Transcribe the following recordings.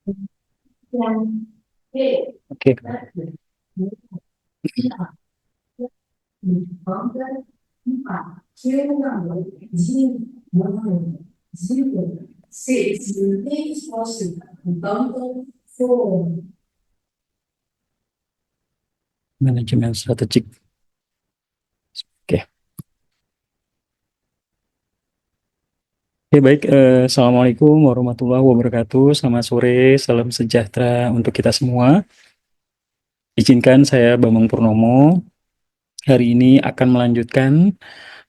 Oke. Manajemen strategik. Oke. Oke, baik. Assalamualaikum warahmatullahi wabarakatuh. Selamat sore, salam sejahtera untuk kita semua. Izinkan saya Bambang Purnomo hari ini akan melanjutkan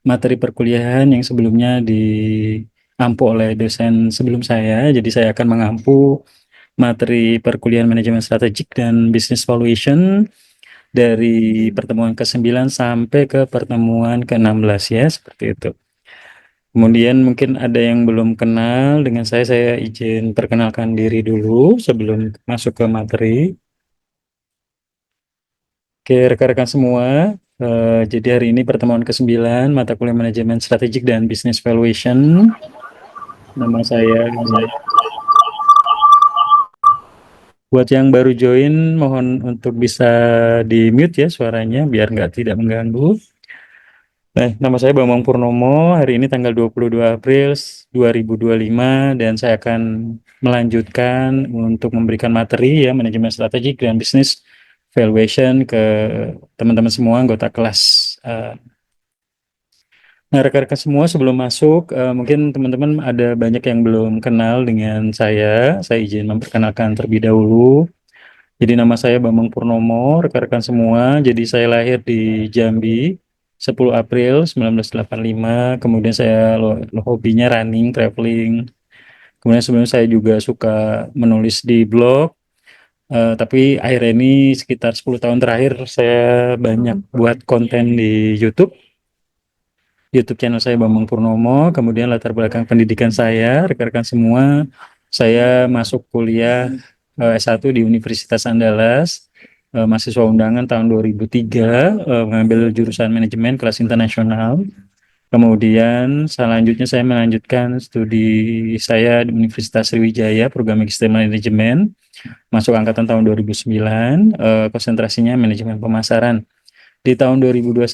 materi perkuliahan yang sebelumnya diampu oleh dosen sebelum saya. Jadi saya akan mengampu materi perkuliahan manajemen strategik dan business valuation dari pertemuan ke-9 sampai ke pertemuan ke-16 ya, seperti itu. Kemudian mungkin ada yang belum kenal dengan saya izin perkenalkan diri dulu sebelum masuk ke materi. Oke, rekan-rekan semua, jadi hari ini pertemuan ke-9 mata kuliah manajemen strategik dan business valuation. Nama saya, buat yang baru join, mohon untuk bisa di-mute ya suaranya biar nggak tidak mengganggu. Nah, nama saya Bambang Purnomo, hari ini tanggal 22 April 2025 dan saya akan melanjutkan untuk memberikan materi ya manajemen strategik dan bisnis valuation ke teman-teman semua anggota kelas. Eh, Nah, rekan-rekan semua sebelum masuk, mungkin teman-teman ada banyak yang belum kenal dengan saya. Saya izin memperkenalkan terlebih dahulu. Jadi nama saya Bambang Purnomo, rekan-rekan semua. Jadi saya lahir di Jambi 10 April 1985. Kemudian saya hobinya running, traveling. Kemudian sebelumnya saya juga suka menulis di blog. Tapi akhir ini sekitar 10 tahun terakhir saya banyak buat konten di YouTube. YouTube channel saya Bambang Purnomo. Kemudian latar belakang pendidikan saya, rekan-rekan semua, saya masuk kuliah S1 di Universitas Andalas, mahasiswa undangan tahun 2003, mengambil jurusan manajemen kelas internasional. Kemudian selanjutnya saya melanjutkan studi saya di Universitas Sriwijaya, program Magister Manajemen, masuk angkatan tahun 2009, konsentrasinya manajemen pemasaran. Di tahun 2021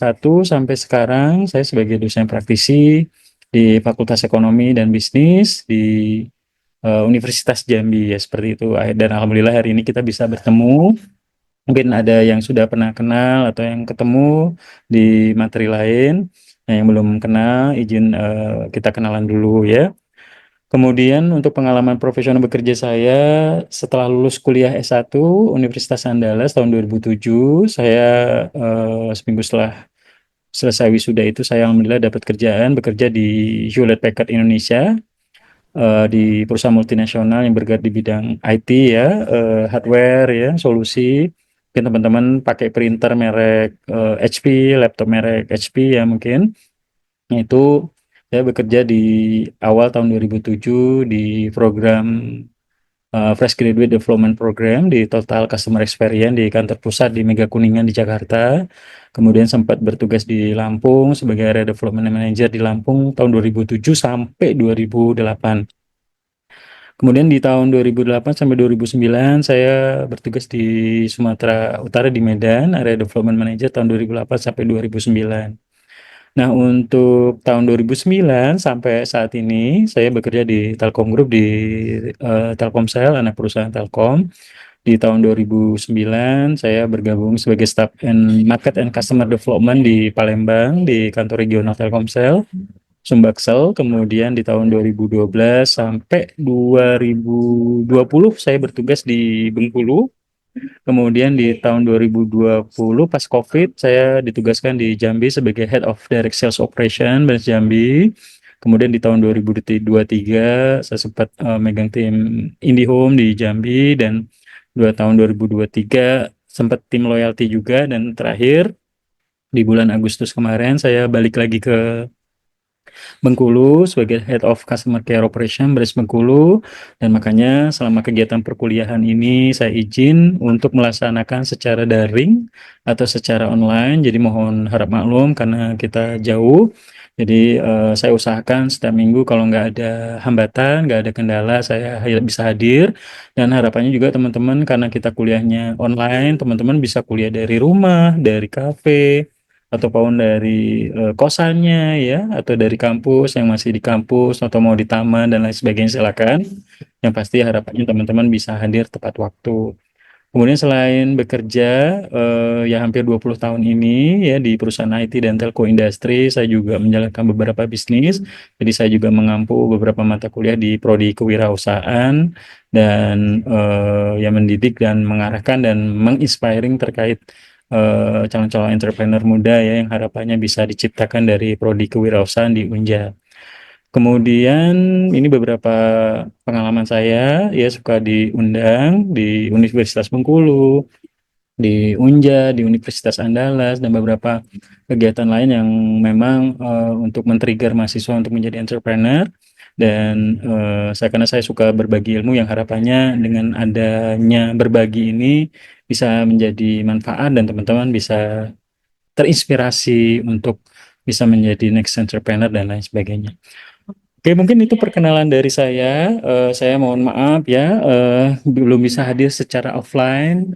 sampai sekarang saya sebagai dosen praktisi di Fakultas Ekonomi dan Bisnis di Universitas Jambi ya seperti itu. Dan alhamdulillah hari ini kita bisa bertemu. Mungkin ada yang sudah pernah kenal atau yang ketemu di materi lain. Nah, yang belum kenal izin kita kenalan dulu ya. Kemudian untuk pengalaman profesional bekerja saya setelah lulus kuliah S1 Universitas Andalas tahun 2007, saya seminggu setelah selesai wisuda itu saya alhamdulillah dapat kerjaan bekerja di Hewlett Packard Indonesia, di perusahaan multinasional yang bergerak di bidang IT ya, hardware ya, solusi. Mungkin teman-teman pakai printer merek HP, laptop merek HP ya mungkin. Itu saya bekerja di awal tahun 2007 di program Fresh Graduate Development Program di Total Customer Experience di kantor pusat di Mega Kuningan di Jakarta. Kemudian sempat bertugas di Lampung sebagai Area Development Manager di Lampung tahun 2007 sampai 2008. Kemudian di tahun 2008 sampai 2009 saya bertugas di Sumatera Utara di Medan, Area Development Manager tahun 2008 sampai 2009. Nah, untuk tahun 2009 sampai saat ini saya bekerja di Telkom Group di Telkomsel, anak perusahaan Telkom. Di tahun 2009 saya bergabung sebagai Staff and Market and Customer Development di Palembang di kantor regional Telkomsel, Sumbaksel. Kemudian di tahun 2012 sampai 2020 saya bertugas di Bengkulu. Kemudian di tahun 2020 pas COVID saya ditugaskan di Jambi sebagai Head of Direct Sales Operation Branch Jambi. Kemudian di tahun 2023 saya sempat megang tim IndiHome di Jambi dan tahun 2023 sempat tim loyalty juga dan terakhir di bulan Agustus kemarin saya balik lagi ke Bengkulu sebagai Head of Customer Care Operation Beres Bengkulu, dan makanya selama kegiatan perkuliahan ini saya izin untuk melaksanakan secara daring atau secara online, jadi mohon harap maklum karena kita jauh. Jadi saya usahakan setiap minggu kalau nggak ada hambatan, nggak ada kendala, saya bisa hadir. Dan harapannya juga teman-teman karena kita kuliahnya online, teman-teman bisa kuliah dari rumah, dari kafe, ataupun dari kosannya ya, atau dari kampus yang masih di kampus, atau mau di taman dan lain sebagainya silakan. Yang pasti harapannya teman-teman bisa hadir tepat waktu. Kemudian selain bekerja ya hampir 20 tahun ini ya di perusahaan IT dan telco industri, saya juga menjalankan beberapa bisnis. Jadi saya juga mengampu beberapa mata kuliah di prodi kewirausahaan dan ya mendidik dan mengarahkan dan menginspiring terkait calon-calon entrepreneur muda ya yang harapannya bisa diciptakan dari prodi kewirausahaan di Unja. Kemudian ini beberapa pengalaman saya ya suka diundang di Universitas Bengkulu, di Unja, di Universitas Andalas dan beberapa kegiatan lain yang memang untuk men-trigger mahasiswa untuk menjadi entrepreneur dan karena saya suka berbagi ilmu yang harapannya dengan adanya berbagi ini bisa menjadi manfaat dan teman-teman bisa terinspirasi untuk bisa menjadi next entrepreneur dan lain sebagainya. Oke, mungkin itu perkenalan dari saya. Saya mohon maaf ya, belum bisa hadir secara offline.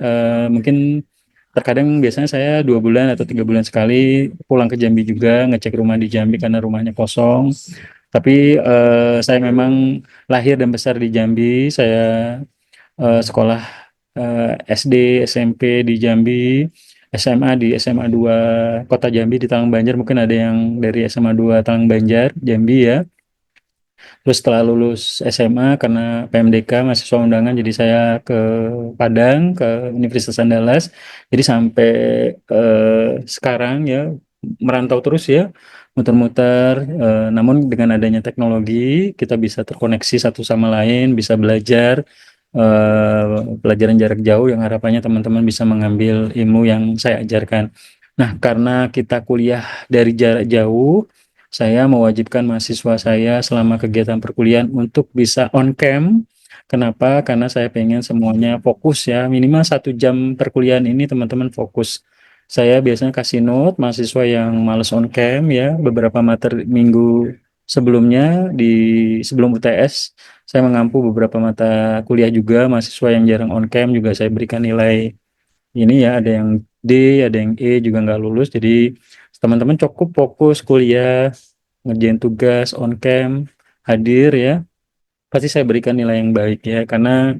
Mungkin terkadang biasanya saya 2 bulan atau 3 bulan sekali pulang ke Jambi juga ngecek rumah di Jambi karena rumahnya kosong. Tapi saya memang lahir dan besar di Jambi. Saya sekolah SD, SMP di Jambi, SMA di SMA 2 Kota Jambi di Talang Banjar. Mungkin ada yang dari SMA 2 Talang Banjar, Jambi ya. Terus setelah lulus SMA karena PMDK mahasiswa undangan jadi saya ke Padang ke Universitas Andalas. Jadi sampai sekarang ya merantau terus ya muter-muter. Namun dengan adanya teknologi kita bisa terkoneksi satu sama lain, bisa belajar pelajaran jarak jauh yang harapannya teman-teman bisa mengambil ilmu yang saya ajarkan. Nah, karena kita kuliah dari jarak jauh, saya mewajibkan mahasiswa saya selama kegiatan perkuliahan untuk bisa on cam. Kenapa? Karena saya pengen semuanya fokus ya. Minimal 1 jam perkuliahan ini teman-teman fokus. Saya biasanya kasih note mahasiswa yang males on cam ya. Beberapa materi minggu sebelumnya di sebelum UTS saya mengampu beberapa mata kuliah juga mahasiswa yang jarang on cam juga saya berikan nilai ini ya ada yang D, ada yang E juga nggak lulus. Jadi teman-teman cukup fokus kuliah, ngerjain tugas, on cam, hadir ya. Pasti saya berikan nilai yang baik ya karena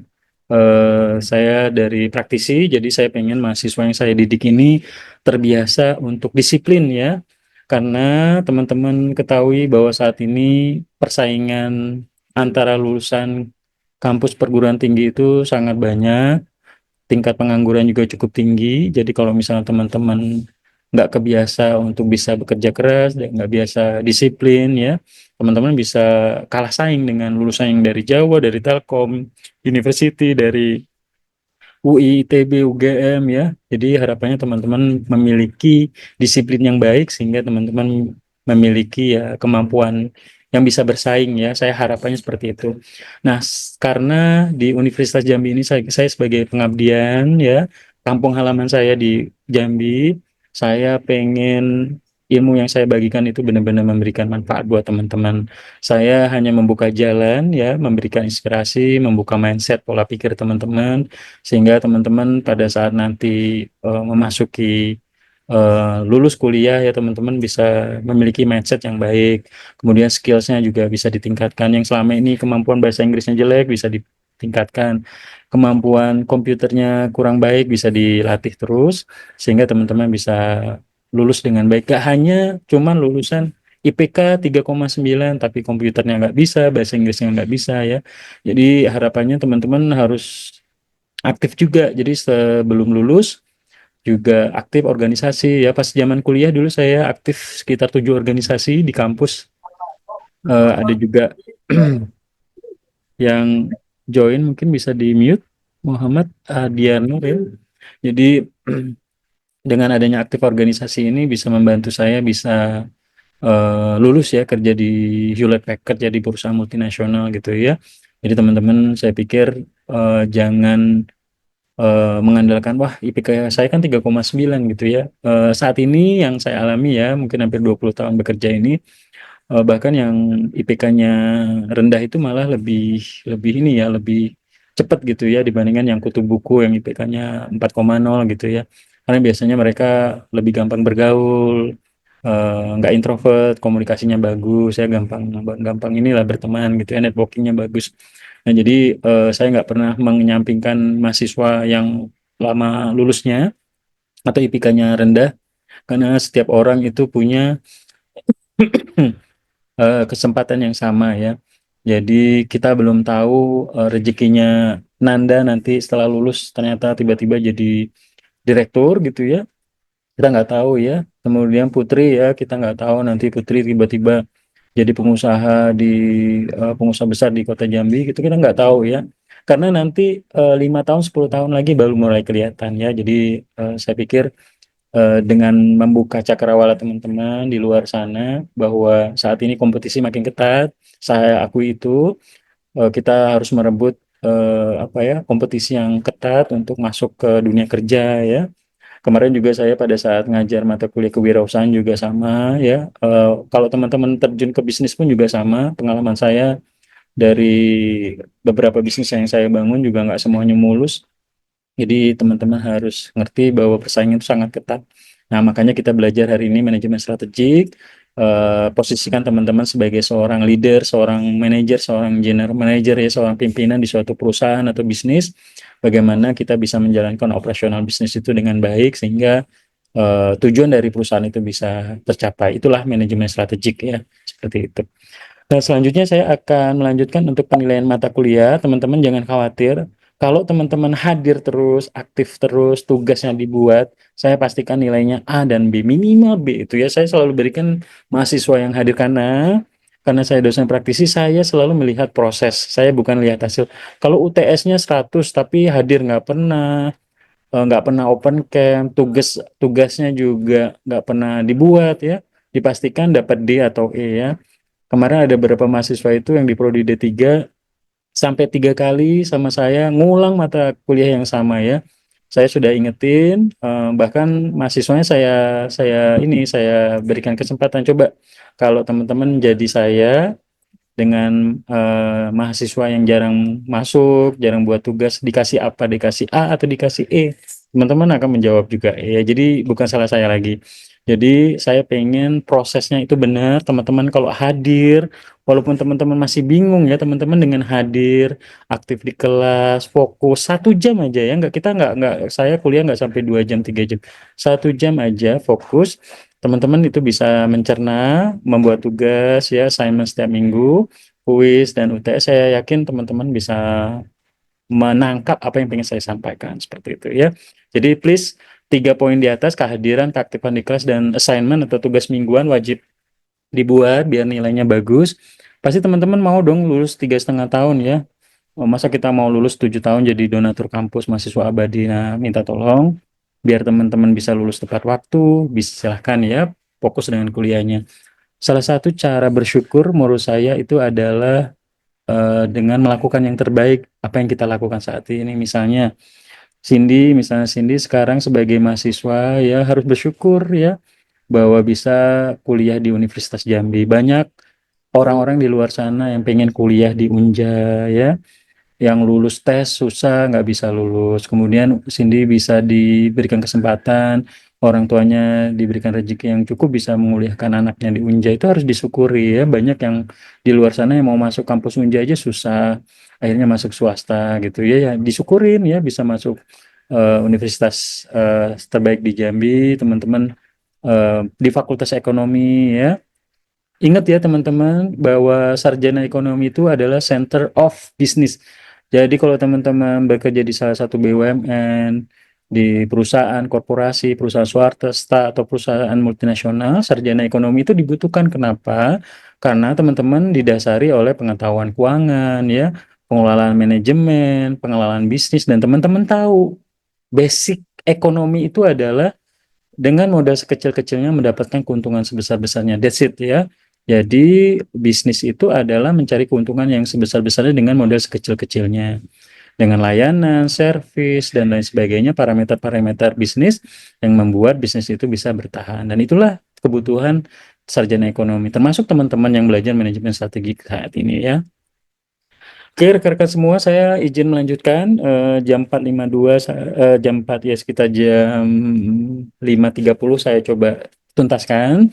saya dari praktisi, jadi saya pengen mahasiswa yang saya didik ini terbiasa untuk disiplin ya. Karena teman-teman ketahui bahwa saat ini persaingan antara lulusan kampus perguruan tinggi itu sangat banyak, tingkat pengangguran juga cukup tinggi. Jadi kalau misalnya teman-teman nggak kebiasa untuk bisa bekerja keras, dan nggak biasa disiplin ya, teman-teman bisa kalah saing dengan lulusan yang dari Jawa, dari Telkom, University, dari UI, ITB, UGM ya. Jadi harapannya teman-teman memiliki disiplin yang baik sehingga teman-teman memiliki ya kemampuan yang bisa bersaing ya. Saya harapannya seperti itu. Nah, karena di Universitas Jambi ini saya sebagai pengabdian ya, kampung halaman saya di Jambi, saya pengen ilmu yang saya bagikan itu benar-benar memberikan manfaat buat teman-teman. Saya hanya membuka jalan ya, memberikan inspirasi, membuka mindset pola pikir teman-teman sehingga teman-teman pada saat nanti memasuki lulus kuliah ya teman-teman bisa memiliki mindset yang baik, kemudian skillsnya juga bisa ditingkatkan. Yang selama ini kemampuan bahasa Inggrisnya jelek bisa ditingkatkan, kemampuan komputernya kurang baik bisa dilatih terus sehingga teman-teman bisa lulus dengan baik. Gak hanya cuman lulusan IPK 3,9 tapi komputernya nggak bisa, bahasa Inggrisnya nggak bisa ya. Jadi harapannya teman-teman harus aktif juga. Jadi sebelum lulus juga aktif organisasi ya. Pas zaman kuliah dulu saya aktif sekitar 7 organisasi di kampus. Ada juga yang join mungkin bisa di mute Muhammad Adiano ya. Jadi dengan adanya aktif organisasi ini bisa membantu saya bisa lulus ya kerja di Hewlett Packard jadi perusahaan multinasional gitu ya. Jadi teman-teman saya pikir jangan mengandalkan wah IPK saya kan 3,9 gitu ya. Saat ini yang saya alami ya mungkin hampir 20 tahun bekerja ini Bahkan yang IPK-nya rendah itu malah lebih lebih ini ya, lebih cepat gitu ya dibandingkan yang kutu buku yang IPK-nya 4,0 gitu ya. Karena biasanya mereka lebih gampang bergaul, nggak introvert, komunikasinya bagus, ya gampang gampang inilah berteman gitu ya, networkingnya bagus. Nah jadi saya nggak pernah menyampingkan mahasiswa yang lama lulusnya atau IPK-nya rendah, karena setiap orang itu punya kesempatan yang sama ya. Jadi kita belum tahu rezekinya Nanda nanti setelah lulus ternyata tiba-tiba jadi direktur gitu ya. Kita nggak tahu ya. Kemudian Putri ya, kita nggak tahu nanti Putri tiba-tiba jadi pengusaha di pengusaha besar di Kota Jambi gitu, kita nggak tahu ya. Karena nanti 5 tahun 10 tahun lagi baru mulai kelihatan ya. Jadi saya pikir dengan membuka cakrawala teman-teman di luar sana bahwa saat ini kompetisi makin ketat, saya akui itu kita harus merebut apa ya, kompetisi yang ketat untuk masuk ke dunia kerja ya. Kemarin juga saya pada saat ngajar mata kuliah kewirausahaan juga sama ya. Kalau teman-teman terjun ke bisnis pun juga sama. Pengalaman saya dari beberapa bisnis yang saya bangun juga nggak semuanya mulus. Jadi teman-teman harus ngerti bahwa persaingan itu sangat ketat. Nah, makanya kita belajar hari ini manajemen strategik, posisikan teman-teman sebagai seorang leader, seorang manajer, seorang general manager ya, seorang pimpinan di suatu perusahaan atau bisnis. Bagaimana kita bisa menjalankan operasional bisnis itu dengan baik sehingga tujuan dari perusahaan itu bisa tercapai. Itulah manajemen strategik ya, seperti itu. Nah, selanjutnya saya akan melanjutkan untuk penilaian mata kuliah. Teman-teman jangan khawatir. Kalau teman-teman hadir terus, aktif terus, tugasnya dibuat, saya pastikan nilainya A dan B, minimal B itu ya. Saya selalu berikan mahasiswa yang hadir karena saya dosen praktisi, saya selalu melihat proses. Saya bukan lihat hasil. Kalau UTS-nya 100 tapi hadir nggak pernah open camp, tugasnya juga nggak pernah dibuat ya, dipastikan dapat D atau E ya. Kemarin ada beberapa mahasiswa itu yang di prodi D3 sampai 3 kali sama saya ngulang mata kuliah yang sama ya. Saya sudah ingetin, bahkan mahasiswanya saya berikan kesempatan, coba kalau teman-teman jadi saya dengan mahasiswa yang jarang masuk, jarang buat tugas, dikasih apa, dikasih A atau dikasih E, teman-teman akan menjawab juga E ya. Jadi bukan salah saya lagi. Jadi saya pengen prosesnya itu benar, teman-teman kalau hadir, walaupun teman-teman masih bingung ya, teman-teman dengan hadir, aktif di kelas, fokus 1 jam aja ya, nggak saya kuliah nggak sampai 2 jam 3 jam, 1 jam aja fokus, teman-teman itu bisa mencerna, membuat tugas ya, assignment setiap minggu, kuis dan UTS. Saya yakin teman-teman bisa menangkap apa yang ingin saya sampaikan seperti itu ya. Jadi please 3 poin di atas, kehadiran, keaktifan di kelas, dan assignment atau tugas mingguan wajib dibuat biar nilainya bagus. Pasti teman-teman mau dong lulus 3,5 tahun ya. Masa kita mau lulus 7 tahun jadi donatur kampus mahasiswa abadi? Nah, minta tolong biar teman-teman bisa lulus tepat waktu, bisa silahkan ya fokus dengan kuliahnya. Salah satu cara bersyukur menurut saya itu adalah dengan melakukan yang terbaik apa yang kita lakukan saat ini. Misalnya Cindy sekarang sebagai mahasiswa ya harus bersyukur ya bahwa bisa kuliah di Universitas Jambi. Banyak orang-orang di luar sana yang pengen kuliah di Unja ya, yang lulus tes susah nggak bisa lulus, kemudian Cindy bisa diberikan kesempatan, orang tuanya diberikan rezeki yang cukup bisa menguliahkan anaknya di Unja, itu harus disyukuri ya. Banyak yang di luar sana yang mau masuk kampus Unja aja susah, akhirnya masuk swasta gitu ya, ya disyukurin ya bisa masuk universitas terbaik di Jambi, teman-teman di Fakultas Ekonomi ya. Ingat ya teman-teman bahwa sarjana ekonomi itu adalah center of business. Jadi kalau teman-teman bekerja di salah satu BUMN, di perusahaan korporasi, perusahaan swasta atau perusahaan multinasional, sarjana ekonomi itu dibutuhkan. Kenapa? Karena teman-teman didasari oleh pengetahuan keuangan ya, pengelolaan manajemen, pengelolaan bisnis, dan teman-teman tahu basic ekonomi itu adalah dengan modal sekecil-kecilnya mendapatkan keuntungan sebesar-besarnya. That's it ya. Jadi bisnis itu adalah mencari keuntungan yang sebesar-besarnya dengan modal sekecil-kecilnya. Dengan layanan, servis, dan lain sebagainya, parameter-parameter bisnis yang membuat bisnis itu bisa bertahan. Dan itulah kebutuhan sarjana ekonomi, termasuk teman-teman yang belajar manajemen strategi saat ini ya. Oke, rekan-rekan semua, saya izin melanjutkan jam 4.52, jam 4 ya sekitar jam 5.30 saya coba tuntaskan.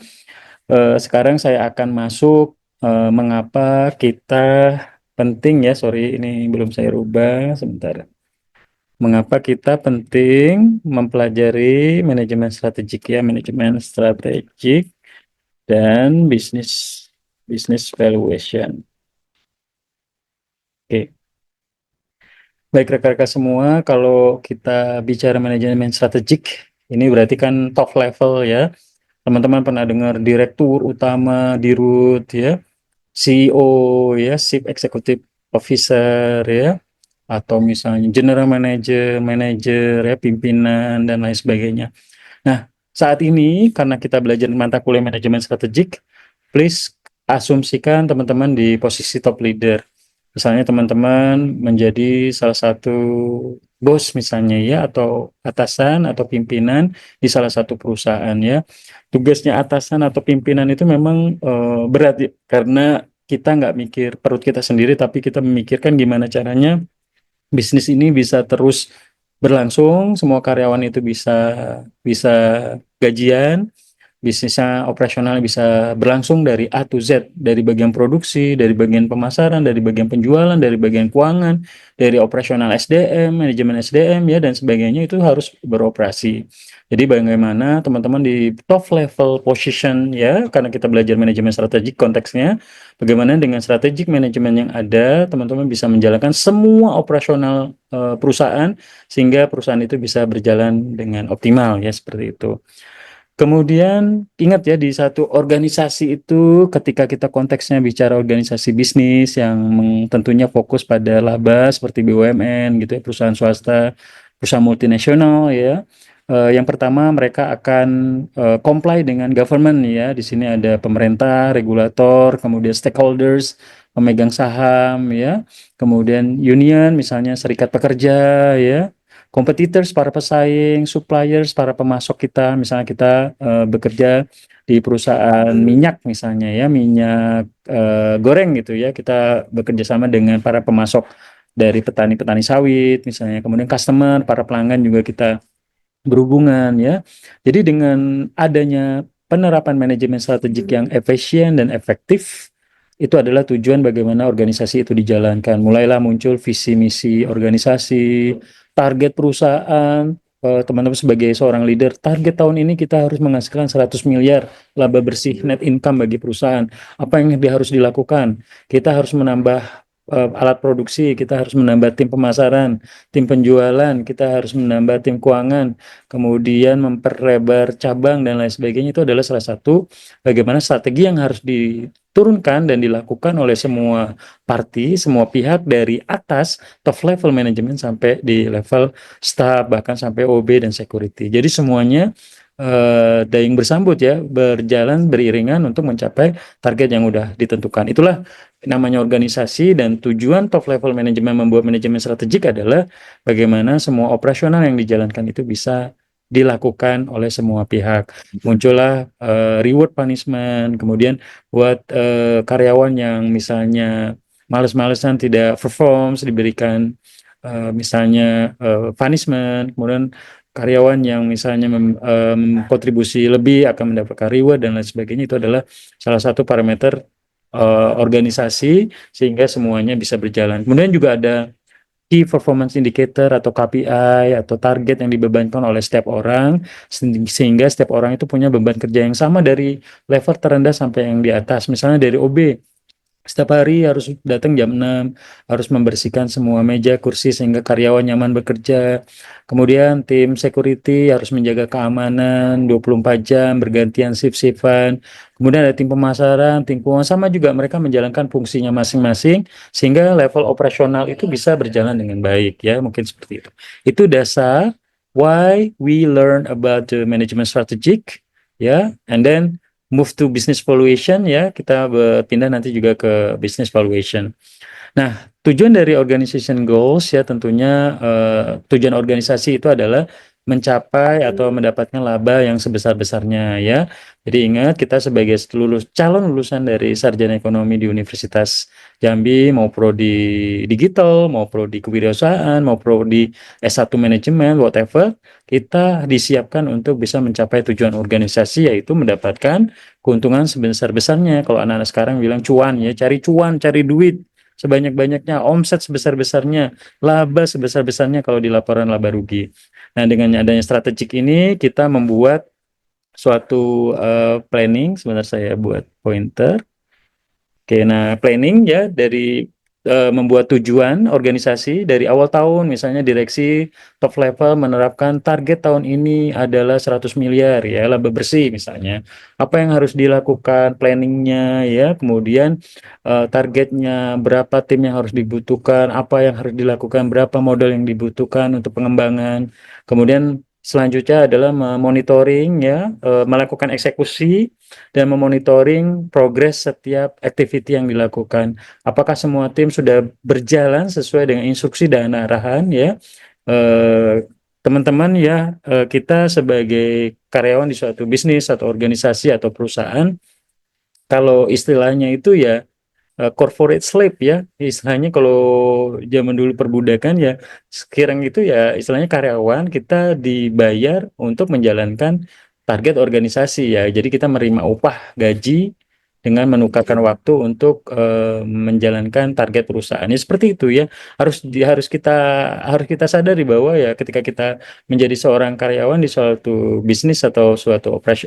Sekarang saya akan masuk mengapa kita penting ya, sorry ini belum saya rubah sebentar. Mengapa kita penting mempelajari manajemen strategik ya, manajemen strategik dan bisnis valuation. Oke. Baik rekan-rekan semua, kalau kita bicara manajemen strategik, ini berarti kan top level ya. Teman-teman pernah dengar direktur utama, dirut ya, CEO ya, Chief Executive Officer ya, atau misalnya General Manager, Manager ya, pimpinan dan lain sebagainya. Nah, saat ini karena kita belajar mata kuliah manajemen strategik, please asumsikan teman-teman di posisi top leader. Misalnya teman-teman menjadi salah satu bos misalnya ya, atau atasan atau pimpinan di salah satu perusahaan ya. Tugasnya atasan atau pimpinan itu memang berat ya, karena kita nggak mikir perut kita sendiri, tapi kita memikirkan gimana caranya bisnis ini bisa terus berlangsung, semua karyawan itu bisa bisa gajian, bisnisnya operasional bisa berlangsung dari A to Z, dari bagian produksi, dari bagian pemasaran, dari bagian penjualan, dari bagian keuangan, dari operasional SDM, manajemen SDM ya dan sebagainya itu harus beroperasi. Jadi bagaimana teman-teman di top level position ya, karena kita belajar manajemen strategik konteksnya, bagaimana dengan strategik manajemen yang ada, teman-teman bisa menjalankan semua operasional perusahaan sehingga perusahaan itu bisa berjalan dengan optimal ya seperti itu. Kemudian ingat ya di satu organisasi itu ketika kita konteksnya bicara organisasi bisnis yang tentunya fokus pada laba seperti BUMN gitu ya, perusahaan swasta, perusahaan multinasional ya. Yang pertama mereka akan comply dengan government ya. Di sini ada pemerintah, regulator, kemudian stakeholders, pemegang saham ya. Kemudian union misalnya serikat pekerja ya, competitors, para pesaing, suppliers, para pemasok kita, misalnya kita bekerja di perusahaan minyak misalnya ya, minyak goreng gitu ya, kita bekerja sama dengan para pemasok dari petani-petani sawit misalnya, kemudian customer, para pelanggan juga kita berhubungan ya. Jadi dengan adanya penerapan manajemen strategik yang efisien dan efektif, itu adalah tujuan bagaimana organisasi itu dijalankan. Mulailah muncul visi misi organisasi, target perusahaan, teman-teman sebagai seorang leader, target tahun ini kita harus menghasilkan 100 miliar laba bersih net income bagi perusahaan. Apa yang harus dilakukan? Kita harus menambah alat produksi, kita harus menambah tim pemasaran, tim penjualan, kita harus menambah tim keuangan, kemudian memperlebar cabang dan lain sebagainya. Itu adalah salah satu bagaimana strategi yang harus diturunkan dan dilakukan oleh semua parti, semua pihak dari atas top level manajemen sampai di level staff, bahkan sampai OB dan security. Jadi semuanya dayung bersambut ya, berjalan beriringan untuk mencapai target yang udah ditentukan. Itulah namanya organisasi, dan tujuan top level manajemen membuat manajemen strategik adalah bagaimana semua operasional yang dijalankan itu bisa dilakukan oleh semua pihak. Muncullah reward punishment, kemudian buat karyawan yang misalnya males-malesan tidak perform, diberikan misalnya punishment, kemudian karyawan yang misalnya kontribusi lebih akan mendapatkan reward dan lain sebagainya. Itu adalah salah satu parameter organisasi sehingga semuanya bisa berjalan. Kemudian juga ada key performance indicator atau KPI atau target yang dibebankan oleh setiap orang, sehingga setiap orang itu punya beban kerja yang sama dari level terendah sampai yang di atas. Misalnya dari OB, setiap hari harus datang jam 6, harus membersihkan semua meja, kursi sehingga karyawan nyaman bekerja. Kemudian tim security harus menjaga keamanan 24 jam, bergantian shift-shiftan. Kemudian ada tim pemasaran, tim keuangan, sama juga mereka menjalankan fungsinya masing-masing sehingga level operasional itu bisa berjalan dengan baik ya, mungkin seperti itu. Itu dasar why we learn about the management strategic ya, and then move to business valuation ya, kita berpindah nanti juga ke business valuation. Nah, tujuan dari organization goals ya tentunya tujuan organisasi itu adalah mencapai atau mendapatkan laba yang sebesar-besarnya ya. Jadi ingat kita sebagai calon lulusan dari sarjana ekonomi di Universitas Jambi, mau prodi digital, mau prodi kewirausahaan, mau prodi S1 manajemen, whatever, kita disiapkan untuk bisa mencapai tujuan organisasi yaitu mendapatkan keuntungan sebesar-besarnya. Kalau anak-anak sekarang bilang cuan ya, cari cuan, cari duit sebanyak-banyaknya, omset sebesar-besarnya, laba sebesar-besarnya kalau di laporan laba rugi. Nah, dengan adanya strategik ini kita membuat suatu planning. Sebentar saya buat pointer. Oke, nah planning ya dari membuat tujuan organisasi dari awal tahun, misalnya direksi top level menerapkan target tahun ini adalah 100 miliar ya laba bersih misalnya. Apa yang harus dilakukan planningnya ya, kemudian targetnya berapa tim yang harus dibutuhkan, apa yang harus dilakukan, berapa modal yang dibutuhkan untuk pengembangan. Kemudian selanjutnya adalah memonitoring ya, melakukan eksekusi dan memonitoring progres setiap activity yang dilakukan. Apakah semua tim sudah berjalan sesuai dengan instruksi dan arahan ya. Teman-teman ya, kita sebagai karyawan di suatu bisnis atau organisasi atau perusahaan, kalau istilahnya itu ya corporate slave ya, istilahnya kalau zaman dulu perbudakan ya, sekarang itu ya istilahnya karyawan kita dibayar untuk menjalankan target organisasi ya, jadi kita menerima upah gaji dengan menukarkan waktu untuk menjalankan target perusahaan ya, seperti itu ya, harus kita sadari bahwa ya ketika kita menjadi seorang karyawan di suatu bisnis atau suatu operasi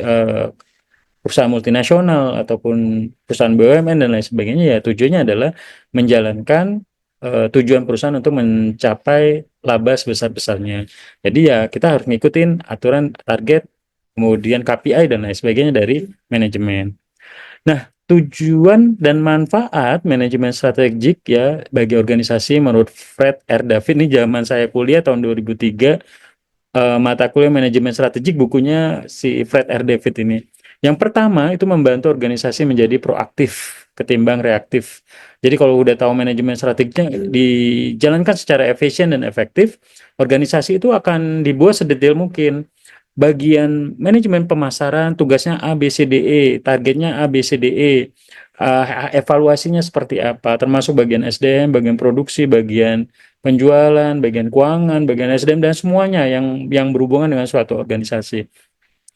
perusahaan multinasional ataupun perusahaan BUMN dan lain sebagainya ya tujuannya adalah menjalankan tujuan perusahaan untuk mencapai laba sebesar-besarnya. Jadi ya kita harus ngikutin aturan target, kemudian KPI dan lain sebagainya dari manajemen. Nah, tujuan dan manfaat manajemen strategik ya bagi organisasi menurut Fred R. David, ini zaman saya kuliah tahun 2003, mata kuliah manajemen strategik bukunya si Fred R. David ini. Yang pertama itu membantu organisasi menjadi proaktif ketimbang reaktif. Jadi kalau udah tahu manajemen strategiknya dijalankan secara efisien dan efektif, organisasi itu akan dibuat sedetail mungkin. Bagian manajemen pemasaran tugasnya A, B, C, D, E, targetnya A, B, C, D, E, evaluasinya seperti apa, termasuk bagian SDM, bagian produksi, bagian penjualan, bagian keuangan, bagian SDM dan semuanya yang berhubungan dengan suatu organisasi.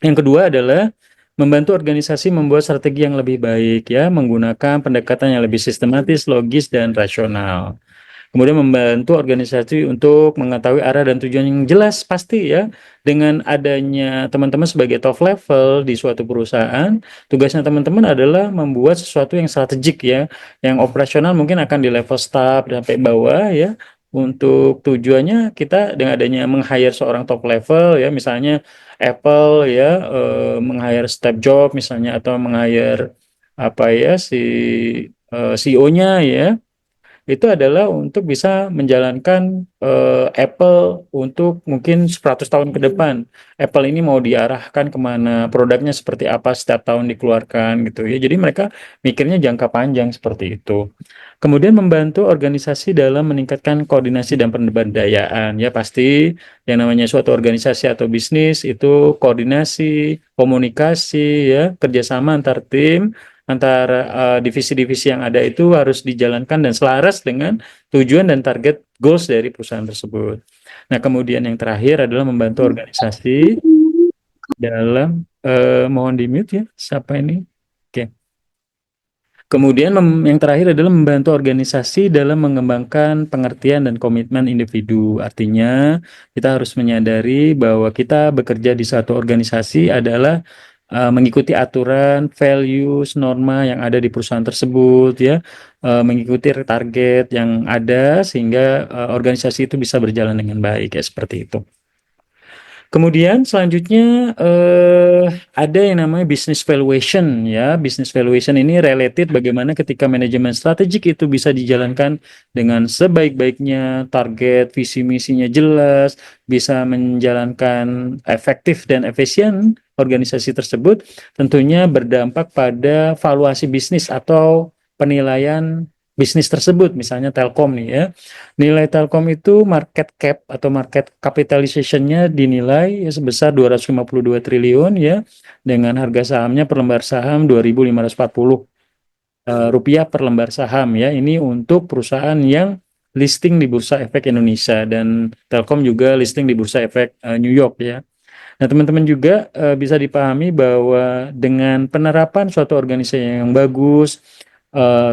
Yang kedua adalah membantu organisasi membuat strategi yang lebih baik ya, menggunakan pendekatan yang lebih sistematis, logis dan rasional. Kemudian membantu organisasi untuk mengetahui arah dan tujuan yang jelas pasti ya. Dengan adanya teman-teman sebagai top level di suatu perusahaan, tugasnya teman-teman adalah membuat sesuatu yang strategik ya, yang operasional mungkin akan di level staff sampai bawah ya. Untuk tujuannya kita dengan adanya meng-hire seorang top level ya, misalnya Apple ya, meng-hire Steve Jobs misalnya atau meng-hire apa ya si CEO-nya ya, itu adalah untuk bisa menjalankan Apple untuk mungkin 100 tahun ke depan. Apple ini mau diarahkan kemana, produknya seperti apa setiap tahun dikeluarkan gitu ya. Jadi mereka mikirnya jangka panjang seperti itu. Kemudian membantu organisasi dalam meningkatkan koordinasi dan pemberdayaan. Ya pasti yang namanya suatu organisasi atau bisnis itu koordinasi, komunikasi, ya kerjasama antar tim, antara divisi-divisi yang ada itu harus dijalankan dan selaras dengan tujuan dan target goals dari perusahaan tersebut. Nah, kemudian yang terakhir adalah membantu organisasi dalam mohon di mute ya, siapa ini? Oke. Kemudian yang terakhir adalah membantu organisasi dalam mengembangkan pengertian dan komitmen individu. Artinya, kita harus menyadari bahwa kita bekerja di satu organisasi adalah mengikuti aturan, values, norma yang ada di perusahaan tersebut, ya, mengikuti target yang ada sehingga organisasi itu bisa berjalan dengan baik, ya seperti itu. Kemudian selanjutnya ada yang namanya business valuation ya. Business valuation ini related bagaimana ketika manajemen strategik itu bisa dijalankan dengan sebaik-baiknya, target visi misinya jelas, bisa menjalankan efektif dan efisien organisasi tersebut, tentunya berdampak pada valuasi bisnis atau penilaian bisnis tersebut, misalnya Telkom nih ya. Nilai Telkom itu market cap atau market capitalization-nya dinilai ya sebesar 252 triliun ya, dengan harga sahamnya per lembar saham 2.540 rupiah per lembar saham ya. Ini untuk perusahaan yang listing di Bursa Efek Indonesia, dan Telkom juga listing di Bursa Efek New York ya. Nah, teman-teman juga bisa dipahami bahwa dengan penerapan suatu organisasi yang bagus,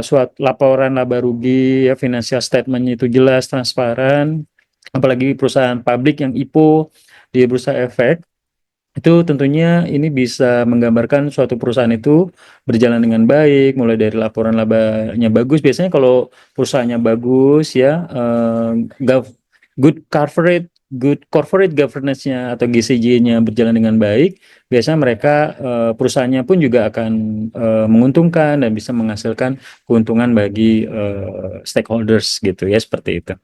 suatu laporan laba rugi, ya, financial statement itu jelas, transparan, apalagi perusahaan publik yang IPO di Bursa Efek, itu tentunya ini bisa menggambarkan suatu perusahaan itu berjalan dengan baik, mulai dari laporan labanya bagus. Biasanya kalau perusahaannya bagus ya, good corporate governance-nya atau GCG-nya berjalan dengan baik, biasanya mereka perusahaannya pun juga akan menguntungkan dan bisa menghasilkan keuntungan bagi stakeholders gitu ya, seperti itu.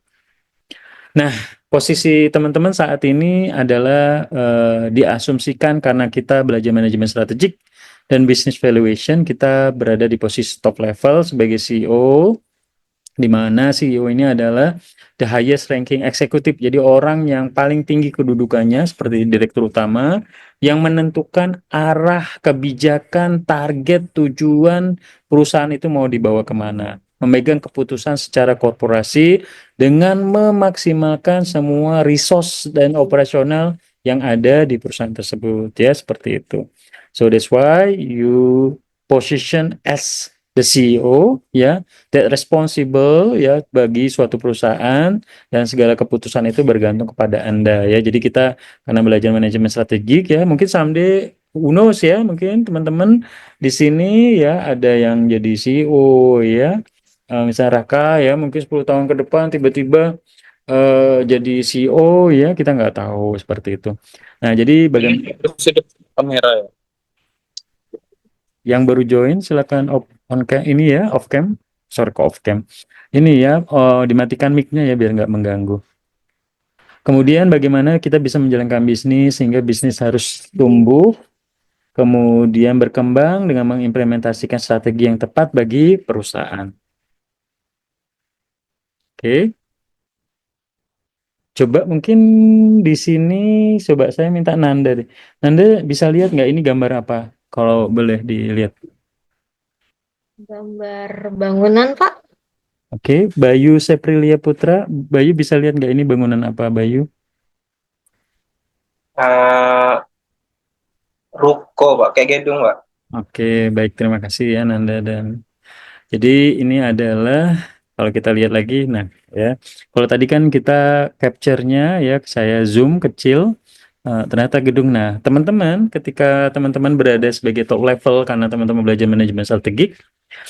Nah, posisi teman-teman saat ini adalah diasumsikan karena kita belajar manajemen strategik dan business valuation, kita berada di posisi top level sebagai CEO, di mana CEO ini adalah the highest ranking eksekutif. Jadi orang yang paling tinggi kedudukannya seperti direktur utama yang menentukan arah kebijakan, target, tujuan perusahaan itu mau dibawa kemana. Memegang keputusan secara korporasi dengan memaksimalkan semua resource dan operasional yang ada di perusahaan tersebut ya, seperti itu. So that's why you position as the CEO ya, that responsible ya bagi suatu perusahaan, dan segala keputusan itu bergantung kepada Anda ya. Jadi kita karena belajar manajemen strategik ya, mungkin someday who knows ya, mungkin teman-teman di sini ya ada yang jadi CEO ya. Misalnya Raka ya, mungkin 10 tahun ke depan tiba-tiba jadi CEO ya, kita nggak tahu seperti itu. Nah, jadi bagaimana Terus hidup kamera ya. yang baru join silakan on cam ini ya, off cam, sorry kok off cam ini ya, dimatikan mic-nya ya biar nggak mengganggu. Kemudian bagaimana kita bisa menjalankan bisnis sehingga bisnis harus tumbuh, kemudian berkembang dengan mengimplementasikan strategi yang tepat bagi perusahaan. Oke, coba mungkin di sini coba saya minta Nanda deh. Nanda bisa lihat nggak ini gambar apa? Kalau boleh dilihat. Gambar bangunan, Pak. Oke, Bayu Seprilia Putra. Bayu bisa lihat nggak ini bangunan apa, Bayu? Eh, Ruko, Pak. Kayak gedung, Pak. Oke, baik, terima kasih ya Nanda. Dan jadi ini adalah kalau kita lihat lagi, nah ya, kalau tadi kan kita capture-nya ya, saya zoom kecil, ternyata gedung. Nah, teman-teman, ketika teman-teman berada sebagai top level karena teman-teman belajar manajemen strategik,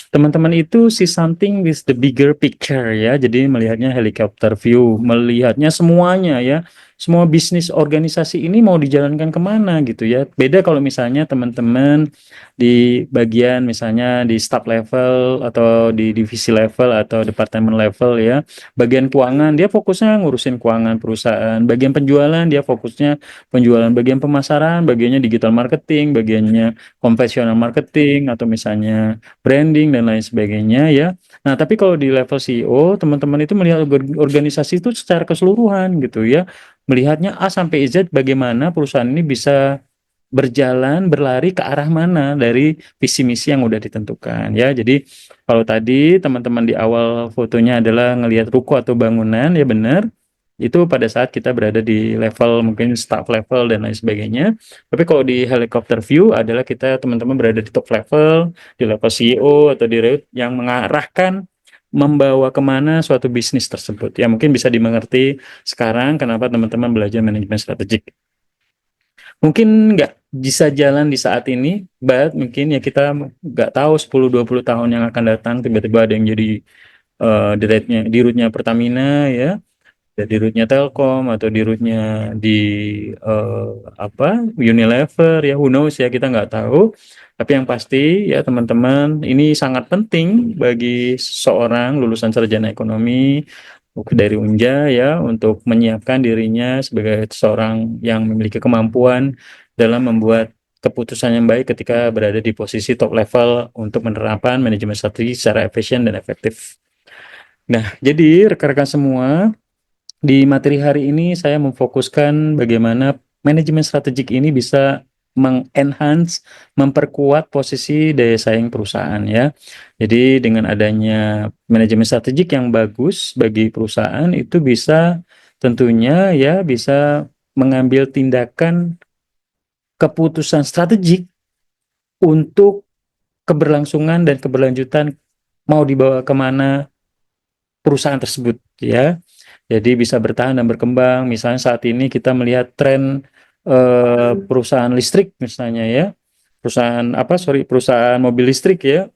teman-teman itu see something with the bigger picture ya. Jadi melihatnya helikopter view, melihatnya semuanya ya. Semua bisnis organisasi ini mau dijalankan kemana gitu ya. Beda kalau misalnya teman-teman di bagian misalnya di staff level atau di divisi level atau departemen level ya. Bagian keuangan dia fokusnya ngurusin keuangan perusahaan. Bagian penjualan dia fokusnya penjualan. Bagian pemasaran bagiannya digital marketing, bagiannya konvensional marketing, atau misalnya branding dan lain sebagainya ya. Nah, tapi kalau di level CEO, teman-teman itu melihat organisasi itu secara keseluruhan gitu ya. Melihatnya A sampai Z bagaimana perusahaan ini bisa berjalan, berlari ke arah mana dari visi misi yang udah ditentukan ya. Jadi kalau tadi teman-teman di awal fotonya adalah ngelihat ruko atau bangunan, ya benar. Itu pada saat kita berada di level mungkin staff level dan lain sebagainya. Tapi kalau di helicopter view adalah kita teman-teman berada di top level, di level CEO atau di root yang mengarahkan membawa kemana suatu bisnis tersebut. Ya mungkin bisa dimengerti sekarang kenapa teman-teman belajar manajemen strategik. Mungkin nggak bisa jalan di saat ini, but mungkin ya kita nggak tahu 10-20 tahun yang akan datang tiba-tiba ada yang jadi di rootnya Pertamina ya, di rootnya Telkom atau di rootnya di eh, apa Unilever ya, who knows ya, kita nggak tahu. Tapi yang pasti ya teman-teman, ini sangat penting bagi seorang lulusan sarjana ekonomi dari Unja ya, untuk menyiapkan dirinya sebagai seorang yang memiliki kemampuan dalam membuat keputusan yang baik ketika berada di posisi top level untuk menerapkan manajemen strategi secara efisien dan efektif. Nah, jadi rekan-rekan semua, di materi hari ini saya memfokuskan bagaimana manajemen strategik ini bisa mengenhance, memperkuat posisi daya saing perusahaan ya. Jadi dengan adanya manajemen strategik yang bagus bagi perusahaan itu bisa tentunya ya bisa mengambil tindakan keputusan strategik untuk keberlangsungan dan keberlanjutan mau dibawa kemana perusahaan tersebut ya. Jadi bisa bertahan dan berkembang. Misalnya saat ini kita melihat tren perusahaan listrik misalnya ya, perusahaan mobil listrik ya,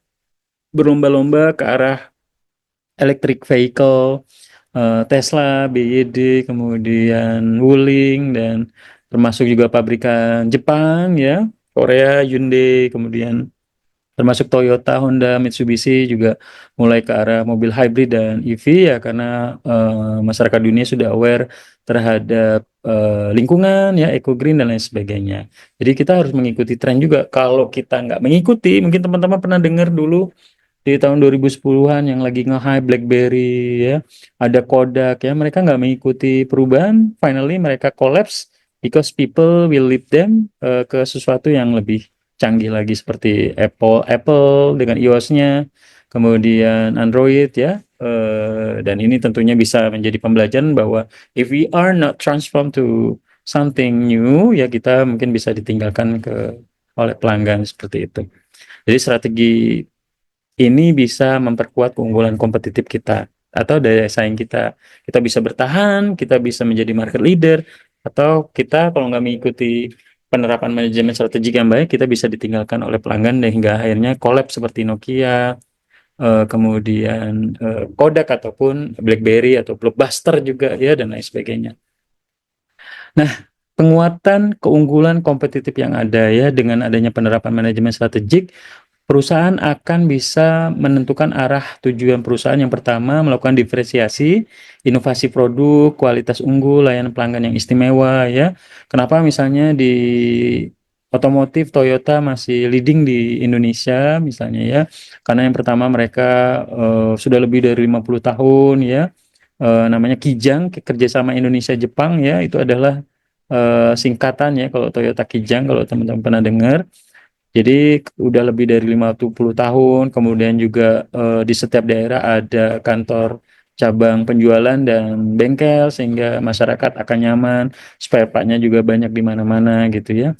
berlomba-lomba ke arah electric vehicle, Tesla, BYD, kemudian Wuling dan termasuk juga pabrikan Jepang ya, Korea, Hyundai, kemudian termasuk Toyota, Honda, Mitsubishi juga mulai ke arah mobil hybrid dan EV ya karena masyarakat dunia sudah aware terhadap lingkungan ya, eco green dan lain sebagainya. Jadi kita harus mengikuti tren juga. Kalau kita nggak mengikuti, mungkin teman-teman pernah dengar dulu di tahun 2010-an yang lagi nge-hype BlackBerry ya, ada Kodak ya, mereka nggak mengikuti perubahan, finally mereka collapse because people will lead them ke sesuatu yang lebih canggih lagi seperti Apple dengan iOS-nya, kemudian Android ya, dan ini tentunya bisa menjadi pembelajaran bahwa if we are not transformed to something new ya kita mungkin bisa ditinggalkan oleh pelanggan seperti itu. Jadi strategi ini bisa memperkuat keunggulan kompetitif kita atau daya saing kita. Kita bisa bertahan, kita bisa menjadi market leader, atau kita kalau nggak mengikuti penerapan manajemen strategik yang baik, kita bisa ditinggalkan oleh pelanggan dan hingga akhirnya collapse seperti Nokia, kemudian Kodak ataupun BlackBerry atau Blockbuster juga ya dan lain sebagainya. Nah, penguatan keunggulan kompetitif yang ada ya dengan adanya penerapan manajemen strategik, perusahaan akan bisa menentukan arah tujuan perusahaan. Yang pertama, melakukan diferensiasi, inovasi produk, kualitas unggul, layanan pelanggan yang istimewa ya. Kenapa misalnya di otomotif Toyota masih leading di Indonesia misalnya ya? Karena yang pertama mereka sudah lebih dari 50 tahun ya. Namanya Kijang, kerjasama Indonesia Jepang ya, itu adalah singkatan ya kalau Toyota Kijang kalau teman-teman pernah dengar. Jadi udah lebih dari 50 tahun, kemudian juga di setiap daerah ada kantor cabang penjualan dan bengkel sehingga masyarakat akan nyaman, spare part-nya juga banyak di mana-mana gitu ya.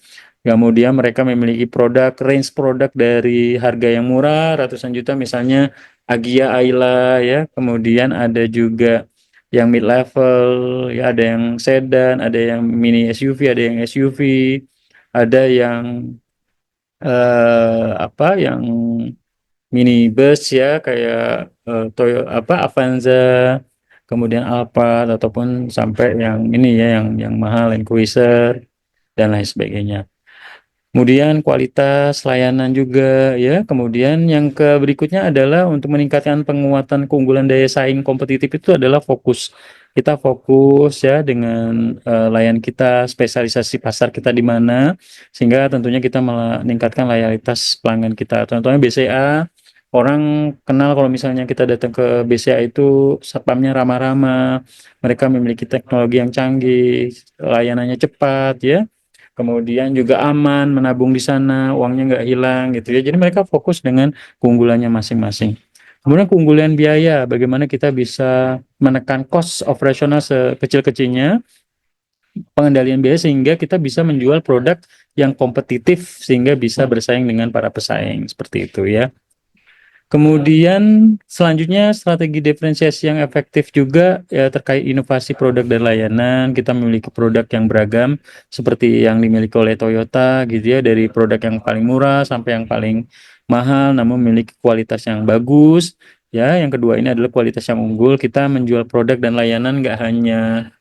Kemudian mereka memiliki range produk dari harga yang murah, ratusan juta misalnya Agia Ayla ya, kemudian ada juga yang mid level, ya ada yang sedan, ada yang mini SUV, ada yang SUV, ada yang yang minibus ya kayak Avanza, kemudian Alphard ataupun sampai yang ini ya yang mahal Land Cruiser dan lain sebagainya. Kemudian kualitas layanan juga ya. Kemudian yang berikutnya adalah untuk meningkatkan penguatan keunggulan daya saing kompetitif itu adalah fokus. Kita fokus ya dengan layan kita, spesialisasi pasar kita di mana sehingga tentunya kita meningkatkan loyalitas pelanggan kita. Contohnya BCA, orang kenal kalau misalnya kita datang ke BCA itu satpamnya ramah-ramah, mereka memiliki teknologi yang canggih, layanannya cepat ya, kemudian juga aman menabung di sana, uangnya nggak hilang gitu ya. Jadi mereka fokus dengan keunggulannya masing-masing. Kemudian keunggulan biaya, bagaimana kita bisa menekan cost operasional sekecil-kecilnya, pengendalian biaya sehingga kita bisa menjual produk yang kompetitif sehingga bisa bersaing dengan para pesaing seperti itu ya. Kemudian selanjutnya strategi diferensiasi yang efektif juga ya terkait inovasi produk dan layanan. Kita memiliki produk yang beragam seperti yang dimiliki oleh Toyota gitu ya, dari produk yang paling murah sampai yang paling mahal namun memiliki kualitas yang bagus. Ya, yang kedua ini adalah kualitas yang unggul. Kita menjual produk dan layanan nggak hanya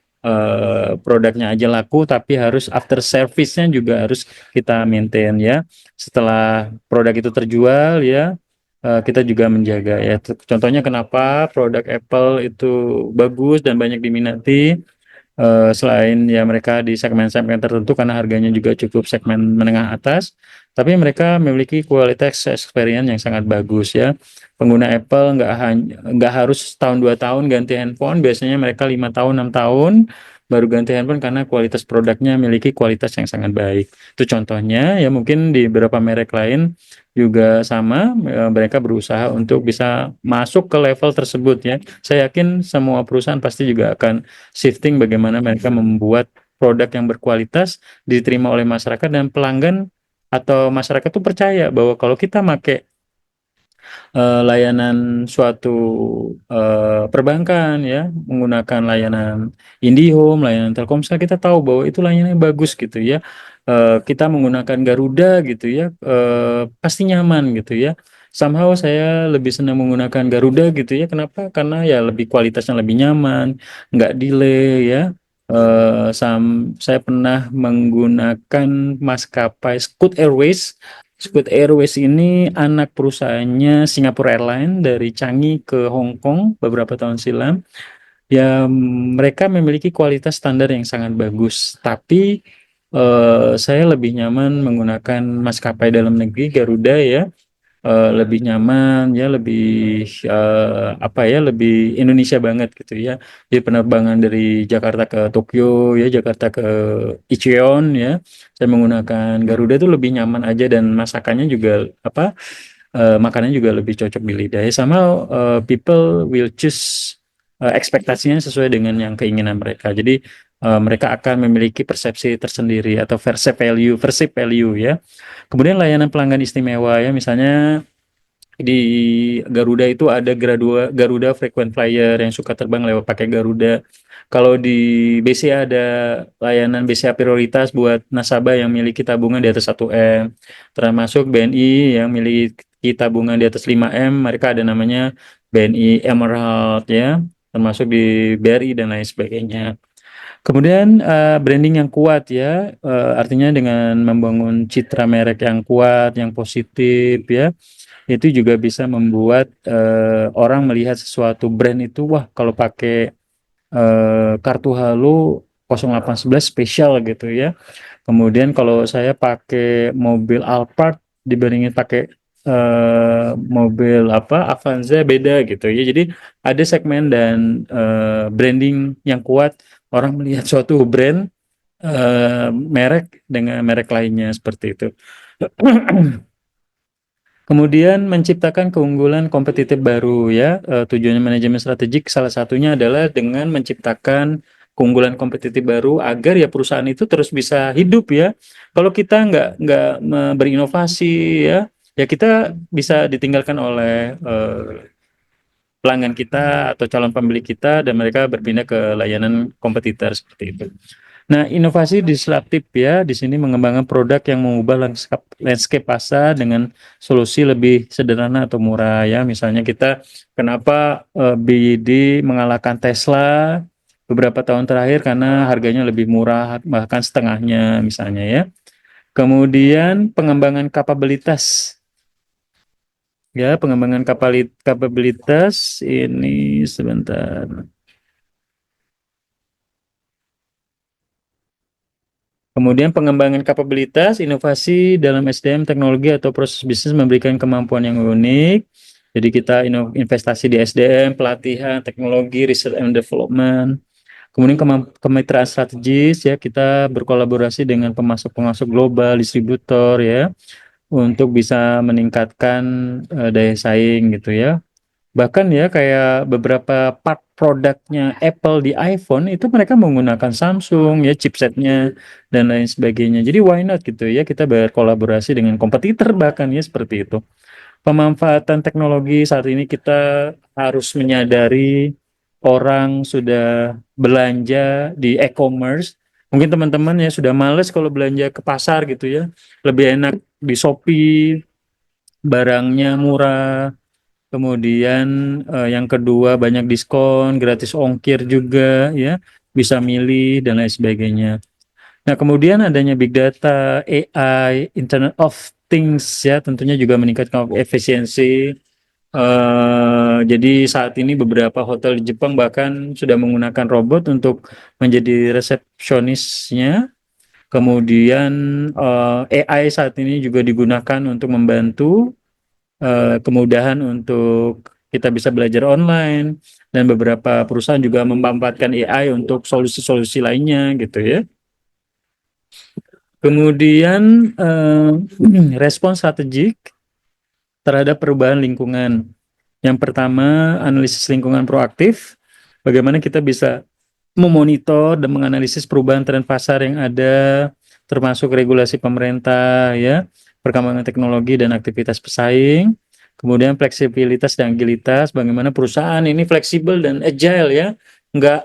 produknya aja laku tapi harus after service-nya juga harus kita maintain ya. Setelah produk itu terjual ya, kita juga menjaga ya. Contohnya kenapa produk Apple itu bagus dan banyak diminati Selain ya mereka di segmen-segmen tertentu karena harganya juga cukup segmen menengah atas, tapi mereka memiliki kualitas experience yang sangat bagus ya. Pengguna Apple nggak harus tahun 2 tahun ganti handphone, biasanya mereka 5 tahun 6 tahun baru ganti handphone karena kualitas produknya memiliki kualitas yang sangat baik. Itu contohnya ya, mungkin di beberapa merek lain juga sama, mereka berusaha untuk bisa masuk ke level tersebut ya. Saya yakin semua perusahaan pasti juga akan shifting bagaimana mereka membuat produk yang berkualitas diterima oleh masyarakat dan pelanggan atau masyarakat tuh percaya bahwa kalau kita pakai layanan suatu perbankan ya, menggunakan layanan IndiHome, layanan Telkomsel, kita tahu bahwa itu layanannya bagus gitu ya. Kita menggunakan Garuda gitu ya, pasti nyaman gitu ya. Somehow saya lebih senang menggunakan Garuda gitu ya. Kenapa? Karena ya lebih kualitasnya lebih nyaman, nggak delay ya. Saya pernah menggunakan maskapai Scoot Airways. Scoot Airways ini anak perusahaannya Singapore Airlines dari Changi ke Hong Kong beberapa tahun silam. Ya, mereka memiliki kualitas standar yang sangat bagus. Tapi saya lebih nyaman menggunakan maskapai dalam negeri Garuda ya, lebih nyaman ya, lebih apa ya, lebih Indonesia banget gitu ya. Jadi penerbangan dari Jakarta ke Tokyo ya, Jakarta ke Incheon ya, saya menggunakan Garuda itu lebih nyaman aja, dan masakannya juga apa, makanannya juga lebih cocok di lidah ya. Sama people will choose ekspektasinya sesuai dengan yang keinginan mereka. Jadi mereka akan memiliki persepsi tersendiri atau perceived value ya. Kemudian layanan pelanggan istimewa ya, misalnya di Garuda itu ada Garuda frequent flyer yang suka terbang lewat pakai Garuda. Kalau di BCA ada layanan BCA prioritas buat nasabah yang miliki tabungan di atas 1M. Termasuk BNI yang miliki tabungan di atas 5M, mereka ada namanya BNI Emerald ya. Termasuk di BRI dan lain sebagainya. Kemudian branding yang kuat ya, artinya dengan membangun citra merek yang kuat, yang positif ya, itu juga bisa membuat orang melihat sesuatu brand itu, wah kalau pakai kartu halo 0811 spesial gitu ya. Kemudian kalau saya pakai mobil Alphard dibandingin pakai mobil apa Avanza, beda gitu ya. Jadi ada segmen dan branding yang kuat, orang melihat suatu brand merek dengan merek lainnya seperti itu. Kemudian menciptakan keunggulan kompetitif baru ya. Tujuannya manajemen strategik salah satunya adalah dengan menciptakan keunggulan kompetitif baru agar ya perusahaan itu terus bisa hidup ya. Kalau kita nggak berinovasi ya, ya kita bisa ditinggalkan oleh pelanggan kita atau calon pembeli kita, dan mereka berpindah ke layanan kompetitor seperti itu. Nah, inovasi disruptif ya, di sini mengembangkan produk yang mengubah landscape pasar dengan solusi lebih sederhana atau murah ya. Misalnya kita, kenapa BYD mengalahkan Tesla beberapa tahun terakhir, karena harganya lebih murah, bahkan setengahnya misalnya ya. Kemudian pengembangan kapabilitas ya, pengembangan kapabilitas ini sebentar. Kemudian pengembangan kapabilitas, inovasi dalam SDM, teknologi atau proses bisnis memberikan kemampuan yang unik. Jadi kita investasi di SDM, pelatihan, teknologi, research and development. Kemudian kemitraan strategis ya, kita berkolaborasi dengan pemasok-pemasok global, distributor ya, untuk bisa meningkatkan daya saing gitu ya. Bahkan ya kayak beberapa part produknya Apple di iPhone itu mereka menggunakan Samsung ya, chipsetnya dan lain sebagainya. Jadi why not gitu ya, kita berkolaborasi dengan kompetitor bahkan ya, seperti itu. Pemanfaatan teknologi saat ini, kita harus menyadari orang sudah belanja di e-commerce. Mungkin teman-teman ya sudah males kalau belanja ke pasar gitu ya. Lebih enak di Shopee, barangnya murah. Kemudian yang kedua banyak diskon, gratis ongkir juga ya, bisa milih dan lain sebagainya. Nah, kemudian adanya big data, AI, Internet of Things ya, tentunya juga meningkatkan efisiensi. Jadi saat ini beberapa hotel di Jepang bahkan sudah menggunakan robot untuk menjadi resepsionisnya. Kemudian AI saat ini juga digunakan untuk membantu kemudahan untuk kita bisa belajar online, dan beberapa perusahaan juga memanfaatkan AI untuk solusi-solusi lainnya gitu ya. Kemudian respon strategik terhadap perubahan lingkungan. Yang pertama, analisis lingkungan proaktif. Bagaimana kita bisa memonitor dan menganalisis perubahan tren pasar yang ada, termasuk regulasi pemerintah, ya, perkembangan teknologi dan aktivitas pesaing. Kemudian fleksibilitas dan agilitas, bagaimana perusahaan ini fleksibel dan agile ya, nggak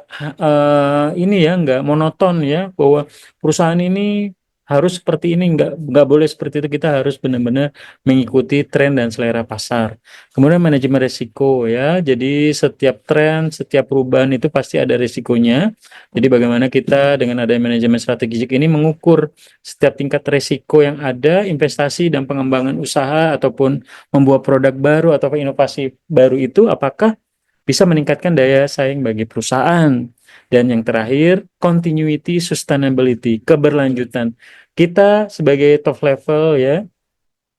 ini ya, nggak monoton ya, bahwa perusahaan ini harus seperti ini, nggak boleh seperti itu, kita harus benar-benar mengikuti tren dan selera pasar. Kemudian manajemen risiko ya. Jadi setiap tren, setiap perubahan itu pasti ada risikonya. Jadi bagaimana kita dengan adanya manajemen strategik ini mengukur setiap tingkat risiko yang ada, investasi dan pengembangan usaha ataupun membuat produk baru atau inovasi baru itu apakah bisa meningkatkan daya saing bagi perusahaan. Dan yang terakhir, continuity sustainability, keberlanjutan. Kita sebagai top level ya,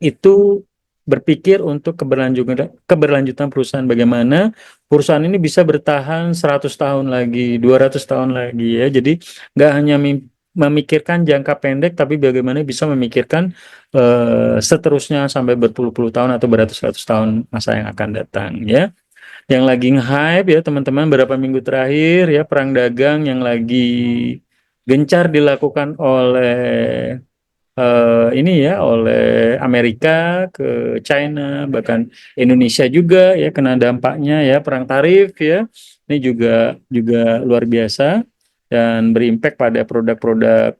itu berpikir untuk keberlanjutan perusahaan, bagaimana perusahaan ini bisa bertahan 100 tahun lagi, 200 tahun lagi ya. Jadi nggak hanya memikirkan jangka pendek, tapi bagaimana bisa memikirkan seterusnya sampai berpuluh-puluh tahun atau beratus-ratus tahun masa yang akan datang ya. Yang lagi nge-hype ya teman-teman, beberapa minggu terakhir ya, perang dagang yang lagi gencar dilakukan oleh ini ya, oleh Amerika ke China, bahkan Indonesia juga ya kena dampaknya ya, perang tarif ya. Ini juga juga luar biasa dan berimpact pada produk-produk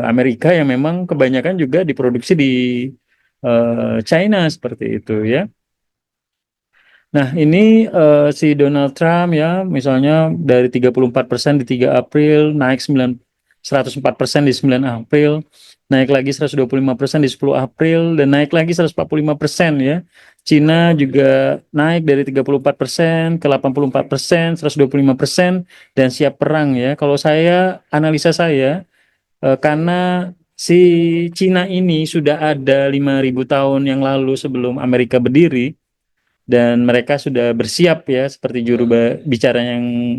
Amerika yang memang kebanyakan juga diproduksi di China seperti itu ya. Nah, ini si Donald Trump ya, misalnya dari 34% di 3 April, naik 104% di 9 April, naik lagi 125% di 10 April, dan naik lagi 145% ya. Cina juga naik dari 34% ke 84%, 125%, dan siap perang ya. Kalau saya, analisa saya, karena si Cina ini sudah ada 5.000 tahun yang lalu sebelum Amerika berdiri, dan mereka sudah bersiap ya, seperti juru bicara yang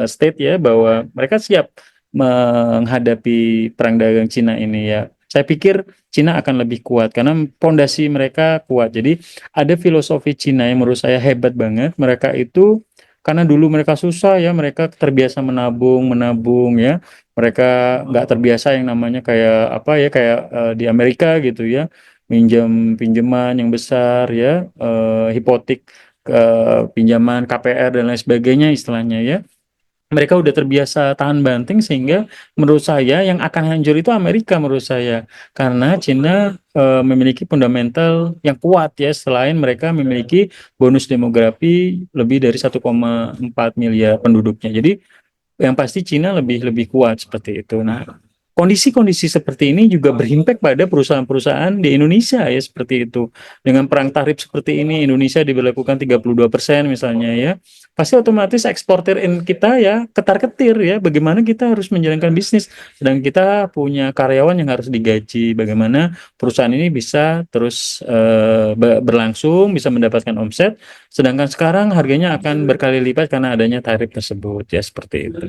state ya, bahwa mereka siap menghadapi perang dagang Cina ini ya. Saya pikir Cina akan lebih kuat karena pondasi mereka kuat. Jadi ada filosofi Cina yang menurut saya hebat banget. Mereka itu karena dulu mereka susah ya, mereka terbiasa menabung, menabung ya. Mereka nggak terbiasa yang namanya kayak apa ya, kayak di Amerika gitu ya, minjem pinjaman yang besar ya, hipotek, pinjaman KPR dan lain sebagainya istilahnya ya. Mereka udah terbiasa tahan banting, sehingga menurut saya yang akan hancur itu Amerika menurut saya, karena Cina memiliki fundamental yang kuat ya, selain mereka memiliki bonus demografi lebih dari 1,4 miliar penduduknya. Jadi yang pasti Cina lebih lebih kuat seperti itu. Nah, kondisi-kondisi seperti ini juga berimpact pada perusahaan-perusahaan di Indonesia ya, seperti itu. Dengan perang tarif seperti ini, Indonesia diberlakukan 32% misalnya ya. Pasti otomatis eksportir kita ya ketar-ketir ya, bagaimana kita harus menjalankan bisnis, sedang kita punya karyawan yang harus digaji. Bagaimana perusahaan ini bisa terus berlangsung, bisa mendapatkan omset, sedangkan sekarang harganya akan berkali lipat karena adanya tarif tersebut ya, seperti itu.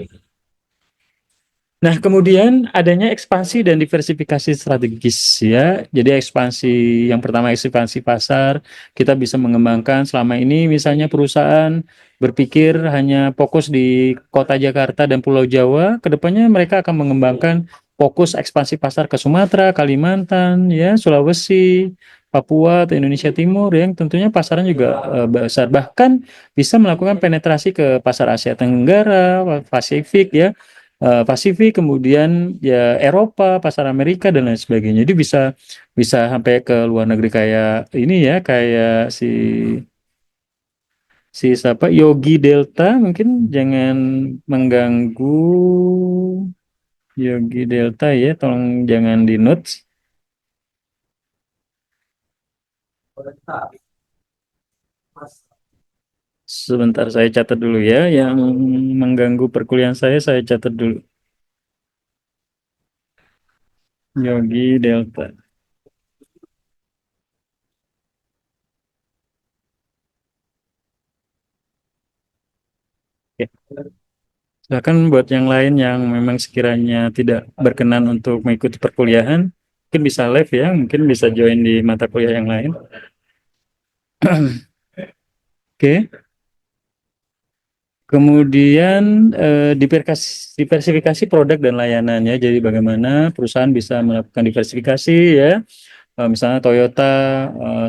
Nah, kemudian adanya ekspansi dan diversifikasi strategis ya. Jadi ekspansi, yang pertama ekspansi pasar, kita bisa mengembangkan selama ini misalnya perusahaan berpikir hanya fokus di kota Jakarta dan Pulau Jawa, kedepannya mereka akan mengembangkan fokus ekspansi pasar ke Sumatera, Kalimantan, ya, Sulawesi, Papua atau Indonesia Timur, yang tentunya pasaran juga besar. Bahkan bisa melakukan penetrasi ke pasar Asia Tenggara, Pasifik ya, Pasifik, kemudian ya Eropa, pasar Amerika dan lain sebagainya. Jadi bisa bisa sampai ke luar negeri, kayak ini ya, kayak si siapa, Yogi Delta, mungkin jangan mengganggu Yogi Delta ya, tolong jangan di notes. Sebentar saya catat dulu ya, yang mengganggu perkuliahan saya catat dulu. Yogi Delta. Oke. Silakan buat yang lain yang memang sekiranya tidak berkenan untuk mengikuti perkuliahan, mungkin bisa live ya, mungkin bisa join di mata kuliah yang lain. Oke. Kemudian diversifikasi produk dan layanan ya. Jadi bagaimana perusahaan bisa melakukan diversifikasi ya. Misalnya Toyota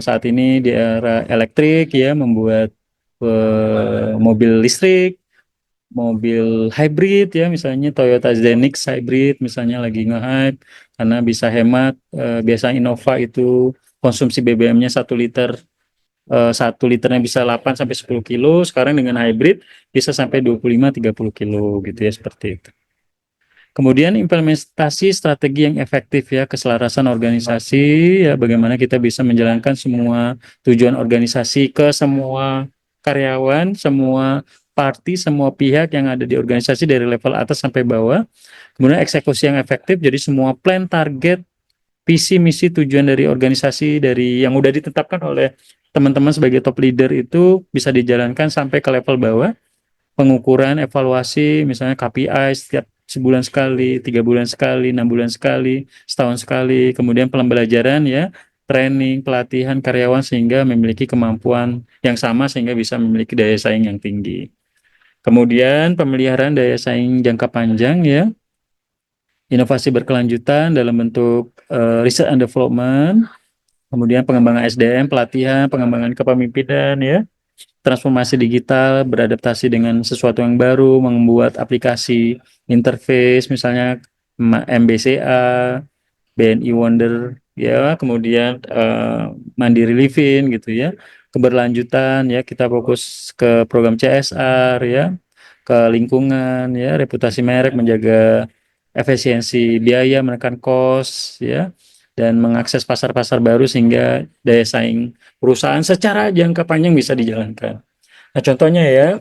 saat ini di era elektrik ya, membuat mobil listrik, mobil hybrid ya, misalnya Toyota Zenix hybrid misalnya lagi nge-hype karena bisa hemat. Biasa Innova itu konsumsi BBM-nya 1 liter, 1 liternya bisa 8 sampai 10 kilo, sekarang dengan hybrid bisa sampai 25-30 kilo gitu ya, seperti itu. Kemudian implementasi strategi yang efektif ya, keselarasan organisasi ya, bagaimana kita bisa menjalankan semua tujuan organisasi ke semua karyawan, semua parti, semua pihak yang ada di organisasi dari level atas sampai bawah. Kemudian eksekusi yang efektif, jadi semua plan, target, visi, misi, tujuan dari organisasi dari yang udah ditetapkan oleh teman-teman sebagai top leader itu bisa dijalankan sampai ke level bawah. Pengukuran, evaluasi, misalnya KPI setiap sebulan sekali, 3 bulan sekali, 6 bulan sekali, setahun sekali. Kemudian pembelajaran ya, training, pelatihan karyawan sehingga memiliki kemampuan yang sama sehingga bisa memiliki daya saing yang tinggi. Kemudian pemeliharaan daya saing jangka panjang ya, inovasi berkelanjutan dalam bentuk research and development, kemudian pengembangan SDM, pelatihan, pengembangan kepemimpinan ya, transformasi digital, beradaptasi dengan sesuatu yang baru, membuat aplikasi interface, misalnya MBCA, BNI Wonder, ya, kemudian Mandiri Living gitu ya, keberlanjutan ya, kita fokus ke program CSR ya, ke lingkungan ya, reputasi merek, menjaga efisiensi biaya, menekan cost ya, dan mengakses pasar-pasar baru sehingga daya saing perusahaan secara jangka panjang bisa dijalankan. Nah, contohnya ya,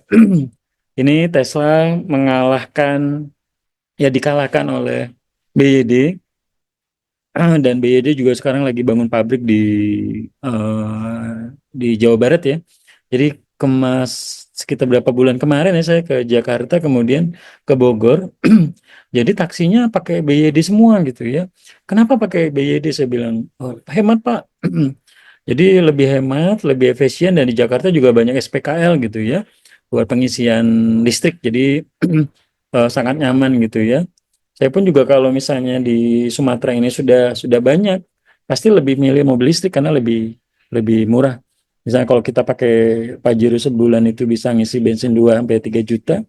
ini Tesla mengalahkan, ya dikalahkan oleh BYD, dan BYD juga sekarang lagi bangun pabrik di Jawa Barat ya. Jadi kemas sekitar berapa bulan kemarin ya saya ke Jakarta kemudian ke Bogor. Jadi taksinya pakai BYD semua gitu ya. Kenapa pakai BYD? Saya bilang, oh, hemat Pak. Jadi lebih hemat, lebih efisien, dan di Jakarta juga banyak SPKL gitu ya buat pengisian listrik. Jadi sangat nyaman gitu ya. Saya pun juga kalau misalnya di Sumatera ini sudah banyak, pasti lebih milih mobil listrik karena lebih lebih murah. Misalnya kalau kita pakai Pajero sebulan itu bisa ngisi bensin 2 sampai 3 juta.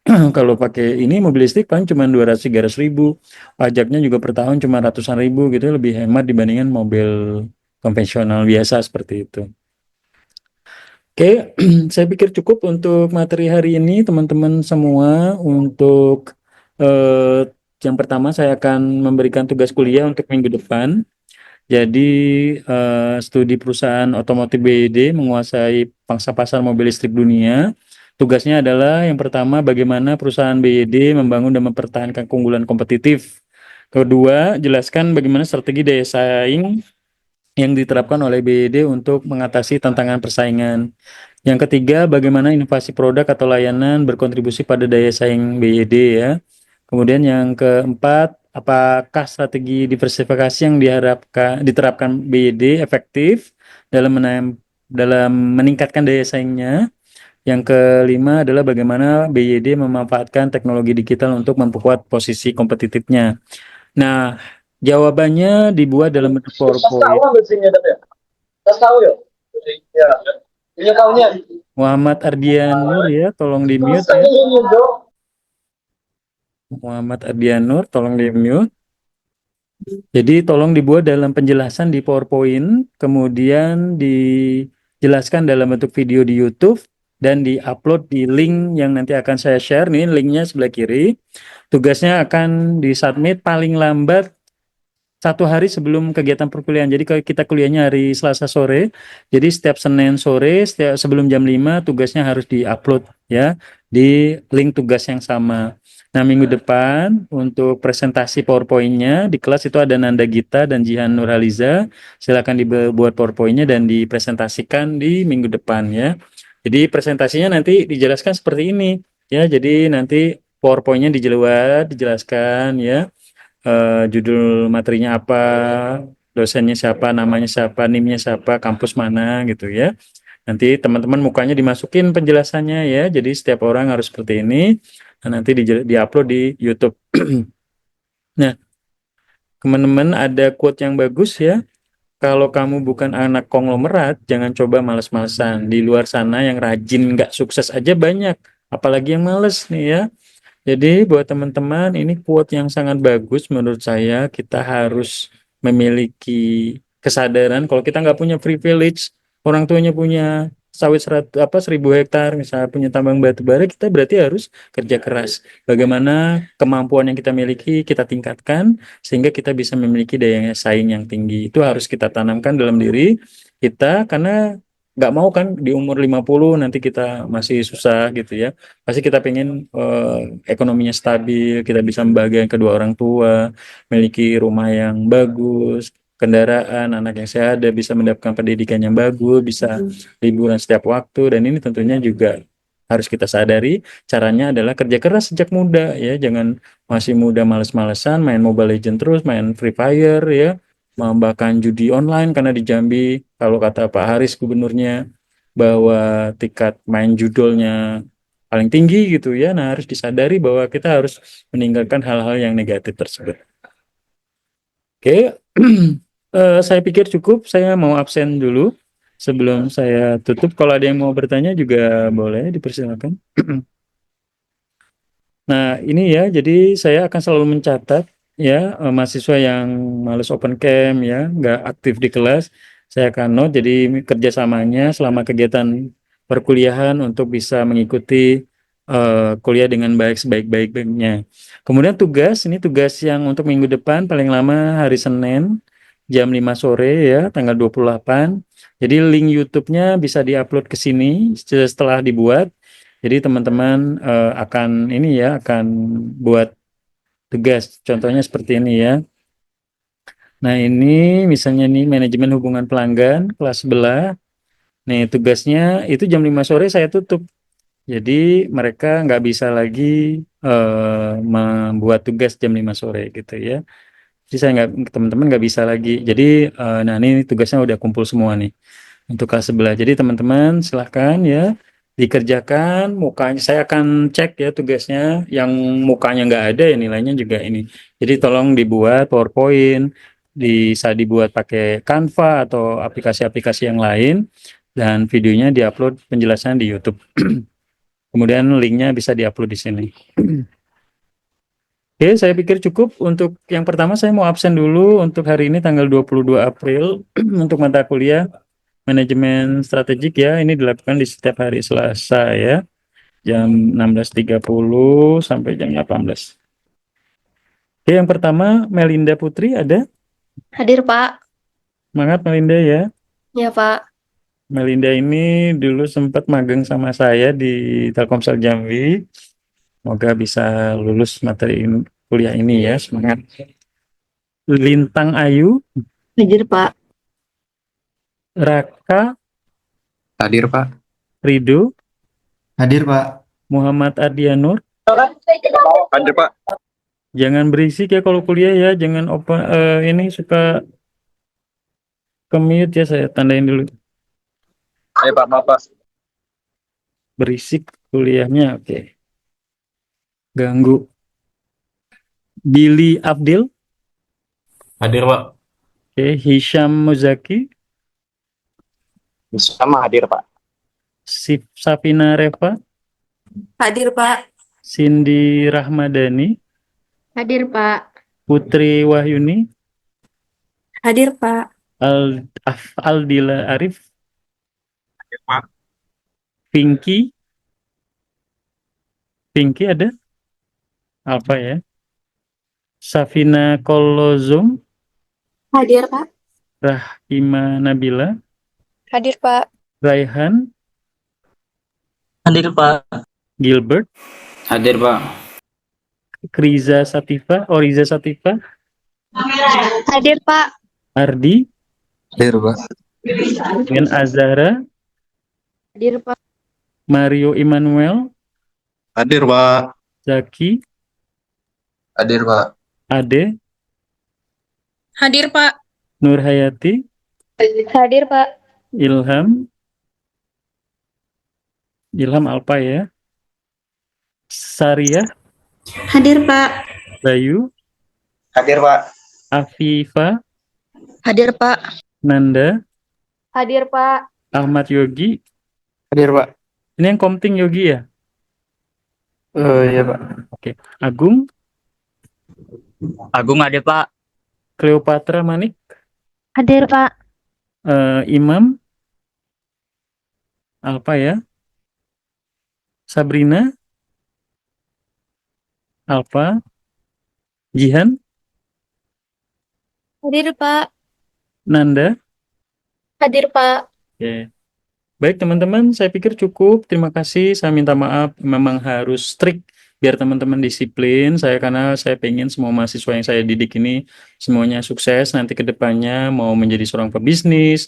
Kalau pakai ini mobil listrik paling cuma 200-300 ribu. Pajaknya juga per tahun cuma ratusan ribu gitu, lebih hemat dibandingkan mobil konvensional biasa seperti itu. Oke, saya pikir cukup untuk materi hari ini teman-teman semua. Untuk eh, yang pertama saya akan memberikan tugas kuliah untuk minggu depan. Jadi studi perusahaan otomotif BYD menguasai pangsa pasar mobil listrik dunia. Tugasnya adalah yang pertama bagaimana perusahaan BYD membangun dan mempertahankan keunggulan kompetitif. Kedua, jelaskan bagaimana strategi daya saing yang diterapkan oleh BYD untuk mengatasi tantangan persaingan. Yang ketiga, bagaimana inovasi produk atau layanan berkontribusi pada daya saing BYD ya. Kemudian yang keempat, apakah strategi diversifikasi yang diterapkan BYD efektif dalam meningkatkan daya saingnya. Yang kelima adalah bagaimana BYD memanfaatkan teknologi digital untuk memperkuat posisi kompetitifnya. Nah, jawabannya dibuat dalam bentuk PowerPoint. Tas tahu ya? Ya. Ini kaunya. Muhammad Ardianur ya, tolong di mute ya. Muhammad Ardianur, tolong di mute. Jadi tolong dibuat dalam penjelasan di PowerPoint, kemudian dijelaskan dalam bentuk video di YouTube, dan diupload di link yang nanti akan saya share. Nih linknya sebelah kiri. Tugasnya akan disubmit paling lambat satu hari sebelum kegiatan perkuliahan. Jadi kalau kita kuliahnya hari Selasa sore, jadi setiap Senin sore, setiap sebelum jam 5 tugasnya harus diupload ya di link tugas yang sama. Nah, minggu depan untuk presentasi PowerPoint-nya di kelas itu ada Nanda Gita dan Jihan Nurhaliza. Silakan dibuat PowerPoint-nya dan dipresentasikan di minggu depan ya. Jadi presentasinya nanti dijelaskan seperti ini ya. Jadi nanti PowerPoint-nya dijelaskan ya, judul materinya apa, dosennya siapa, namanya siapa, NIM-nya siapa, kampus mana gitu ya. Nanti teman-teman mukanya dimasukin penjelasannya ya. Jadi setiap orang harus seperti ini. Nah, nanti di-upload di YouTube. Nah, teman-teman ada quote yang bagus ya. Kalau kamu bukan anak konglomerat, jangan coba males-malesan. Di luar sana yang rajin nggak sukses aja banyak. Apalagi yang males nih ya. Jadi buat teman-teman ini quote yang sangat bagus menurut saya. Kita harus memiliki kesadaran kalau kita nggak punya privilege, orang tuanya punya sawit 1.000 hektar, misalnya punya tambang batu bara, kita berarti harus kerja keras. Bagaimana kemampuan yang kita miliki kita tingkatkan sehingga kita bisa memiliki daya saing yang tinggi. Itu harus kita tanamkan dalam diri kita karena nggak mau kan di umur 50 nanti kita masih susah gitu ya. Pasti kita pengen ekonominya stabil, kita bisa membahagiakan kedua orang tua, memiliki rumah yang bagus, kendaraan, anak yang sehat, dan bisa mendapatkan pendidikan yang bagus, bisa liburan setiap waktu, dan ini tentunya juga harus kita sadari caranya adalah kerja keras sejak muda ya, jangan masih muda males-malesan main Mobile Legends terus, main Free Fire ya, bahkan judi online karena di Jambi kalau kata Pak Haris gubernurnya bahwa tingkat main judolnya paling tinggi gitu ya. Nah, harus disadari bahwa kita harus meninggalkan hal-hal yang negatif tersebut. Oke, saya pikir cukup. Saya mau absen dulu sebelum saya tutup. Kalau ada yang mau bertanya juga boleh dipersilakan. Nah, ini ya, jadi saya akan selalu mencatat ya, mahasiswa yang males open camp ya, nggak aktif di kelas, saya akan note, jadi kerjasamanya selama kegiatan perkuliahan untuk bisa mengikuti kuliah dengan baik sebaik-baiknya. Kemudian tugas, ini tugas yang untuk minggu depan paling lama hari Senin jam 5 sore ya, tanggal 28. Jadi link YouTube-nya bisa diupload ke sini setelah dibuat. Jadi teman-teman akan ini ya, akan buat tugas. Contohnya seperti ini ya. Nah, ini misalnya nih manajemen hubungan pelanggan kelas sebelah. Nih tugasnya itu jam 5 sore saya tutup. Jadi mereka nggak bisa lagi membuat tugas jam 5 sore gitu ya. Jadi saya nggak, teman-teman nggak bisa lagi. Jadi nah ini tugasnya udah kumpul semua nih untuk kelas sebelah. Jadi teman-teman silahkan ya dikerjakan mukanya. Saya akan cek ya tugasnya yang mukanya nggak ada ya nilainya juga ini. Jadi tolong dibuat PowerPoint, bisa dibuat pakai Canva atau aplikasi-aplikasi yang lain dan videonya diupload penjelasan di YouTube. Kemudian linknya bisa diupload di sini. Oke, saya pikir cukup untuk yang pertama. Saya mau absen dulu untuk hari ini tanggal 22 April untuk mata kuliah manajemen strategik ya. Ini dilakukan di setiap hari Selasa ya, jam 16.30 sampai jam 18. Oke, yang pertama Melinda Putri ada? Hadir, Pak. Semangat Melinda ya. Ya, Pak. Melinda ini dulu sempat magang sama saya di Telkomsel Jambi. Semoga bisa lulus materi kuliah ini ya. Semangat. Lintang Ayu, Hadir, Pak. Raka, Hadir, Pak. Rido, Hadir, Pak. Muhammad Ardianur. Hadir, Pak. Jangan berisik ya kalau kuliah ya. Jangan ini suka ke mute ya, saya tandain dulu. Ayo, Pak, maaf, Pak. Berisik kuliahnya, oke. Ganggu. Billy Abdil, Hadir, Pak. oke. Hisham Muzaki, Sama hadir, Pak. Safina Reva, Hadir, Pak. Cindy Rahmadani, Hadir, Pak. Putri Wahyuni, Hadir, Pak. Aldila Arif, Hadir, Pak. Pinky, Pinky ada? Apa ya? Safina Kolozum, Hadir, Pak. Rahima Nabila, Hadir, Pak. Raihan, Hadir, Pak. Gilbert, Hadir, Pak. Kriza Sativa, Oriza Sativa, Hadir, Pak. Ardi, Hadir, Pak. dengan Azahra, Hadir, Pak. Mario Immanuel, Hadir, Pak. Zaki, Hadir, Pak. Ade, Hadir, Pak. Nur Hayati, Hadir, Pak. Ilham, Alpa ya, Saria, Hadir, Pak. Bayu, Hadir, Pak. Afifa, Hadir, Pak. Nanda, Hadir, Pak. Ahmad Yogi. Hadir, Pak. Ini yang Komting Yogi ya? Iya, Pak. Oke. Agung, Hadir, Pak. Cleopatra Manik, Hadir, Pak. Imam, Alpa ya, Sabrina, Alpa, Jihan, Hadir, Pak. Nanda. Hadir, Pak. Oke. Baik teman-teman, saya pikir cukup. Terima kasih. Saya minta maaf, memang harus strict biar teman-teman disiplin. Karena saya pengen semua mahasiswa yang saya didik ini semuanya sukses. Nanti ke depannya mau menjadi seorang pebisnis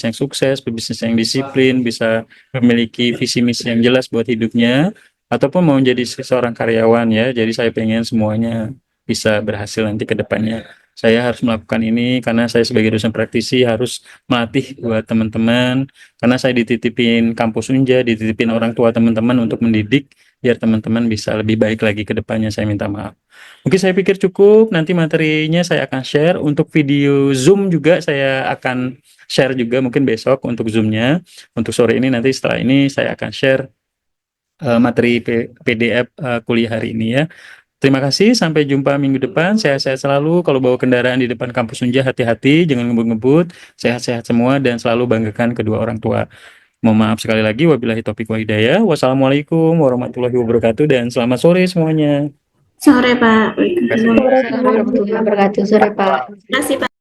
yang sukses, pebisnis yang disiplin, bisa memiliki visi misi yang jelas buat hidupnya, ataupun mau menjadi seorang karyawan ya. Jadi saya pengen semuanya bisa berhasil nanti ke depannya. Saya harus melakukan ini karena saya sebagai dosen praktisi harus melatih buat teman-teman, karena saya dititipin kampus Unja, dititipin orang tua teman-teman untuk mendidik biar teman-teman bisa lebih baik lagi ke depannya. Saya minta maaf. Mungkin saya pikir cukup, nanti materinya saya akan share. Untuk video Zoom juga saya akan share juga mungkin besok untuk Zoom-nya. Untuk sore ini nanti setelah ini saya akan share materi PDF kuliah hari ini ya. Terima kasih, sampai jumpa minggu depan. Sehat-sehat selalu. Kalau bawa kendaraan di depan kampus Unja, hati-hati, jangan ngebut-ngebut. Sehat-sehat semua dan selalu banggakan kedua orang tua. Mohon maaf sekali lagi. Wabillahi taufiq wa hidayah. Wassalamualaikum warahmatullahi wabarakatuh dan selamat sore semuanya. Sore, Pak. Terima kasih. Warahmatullahi wabarakatuh. Sore, Pak. Terima kasih, Pak.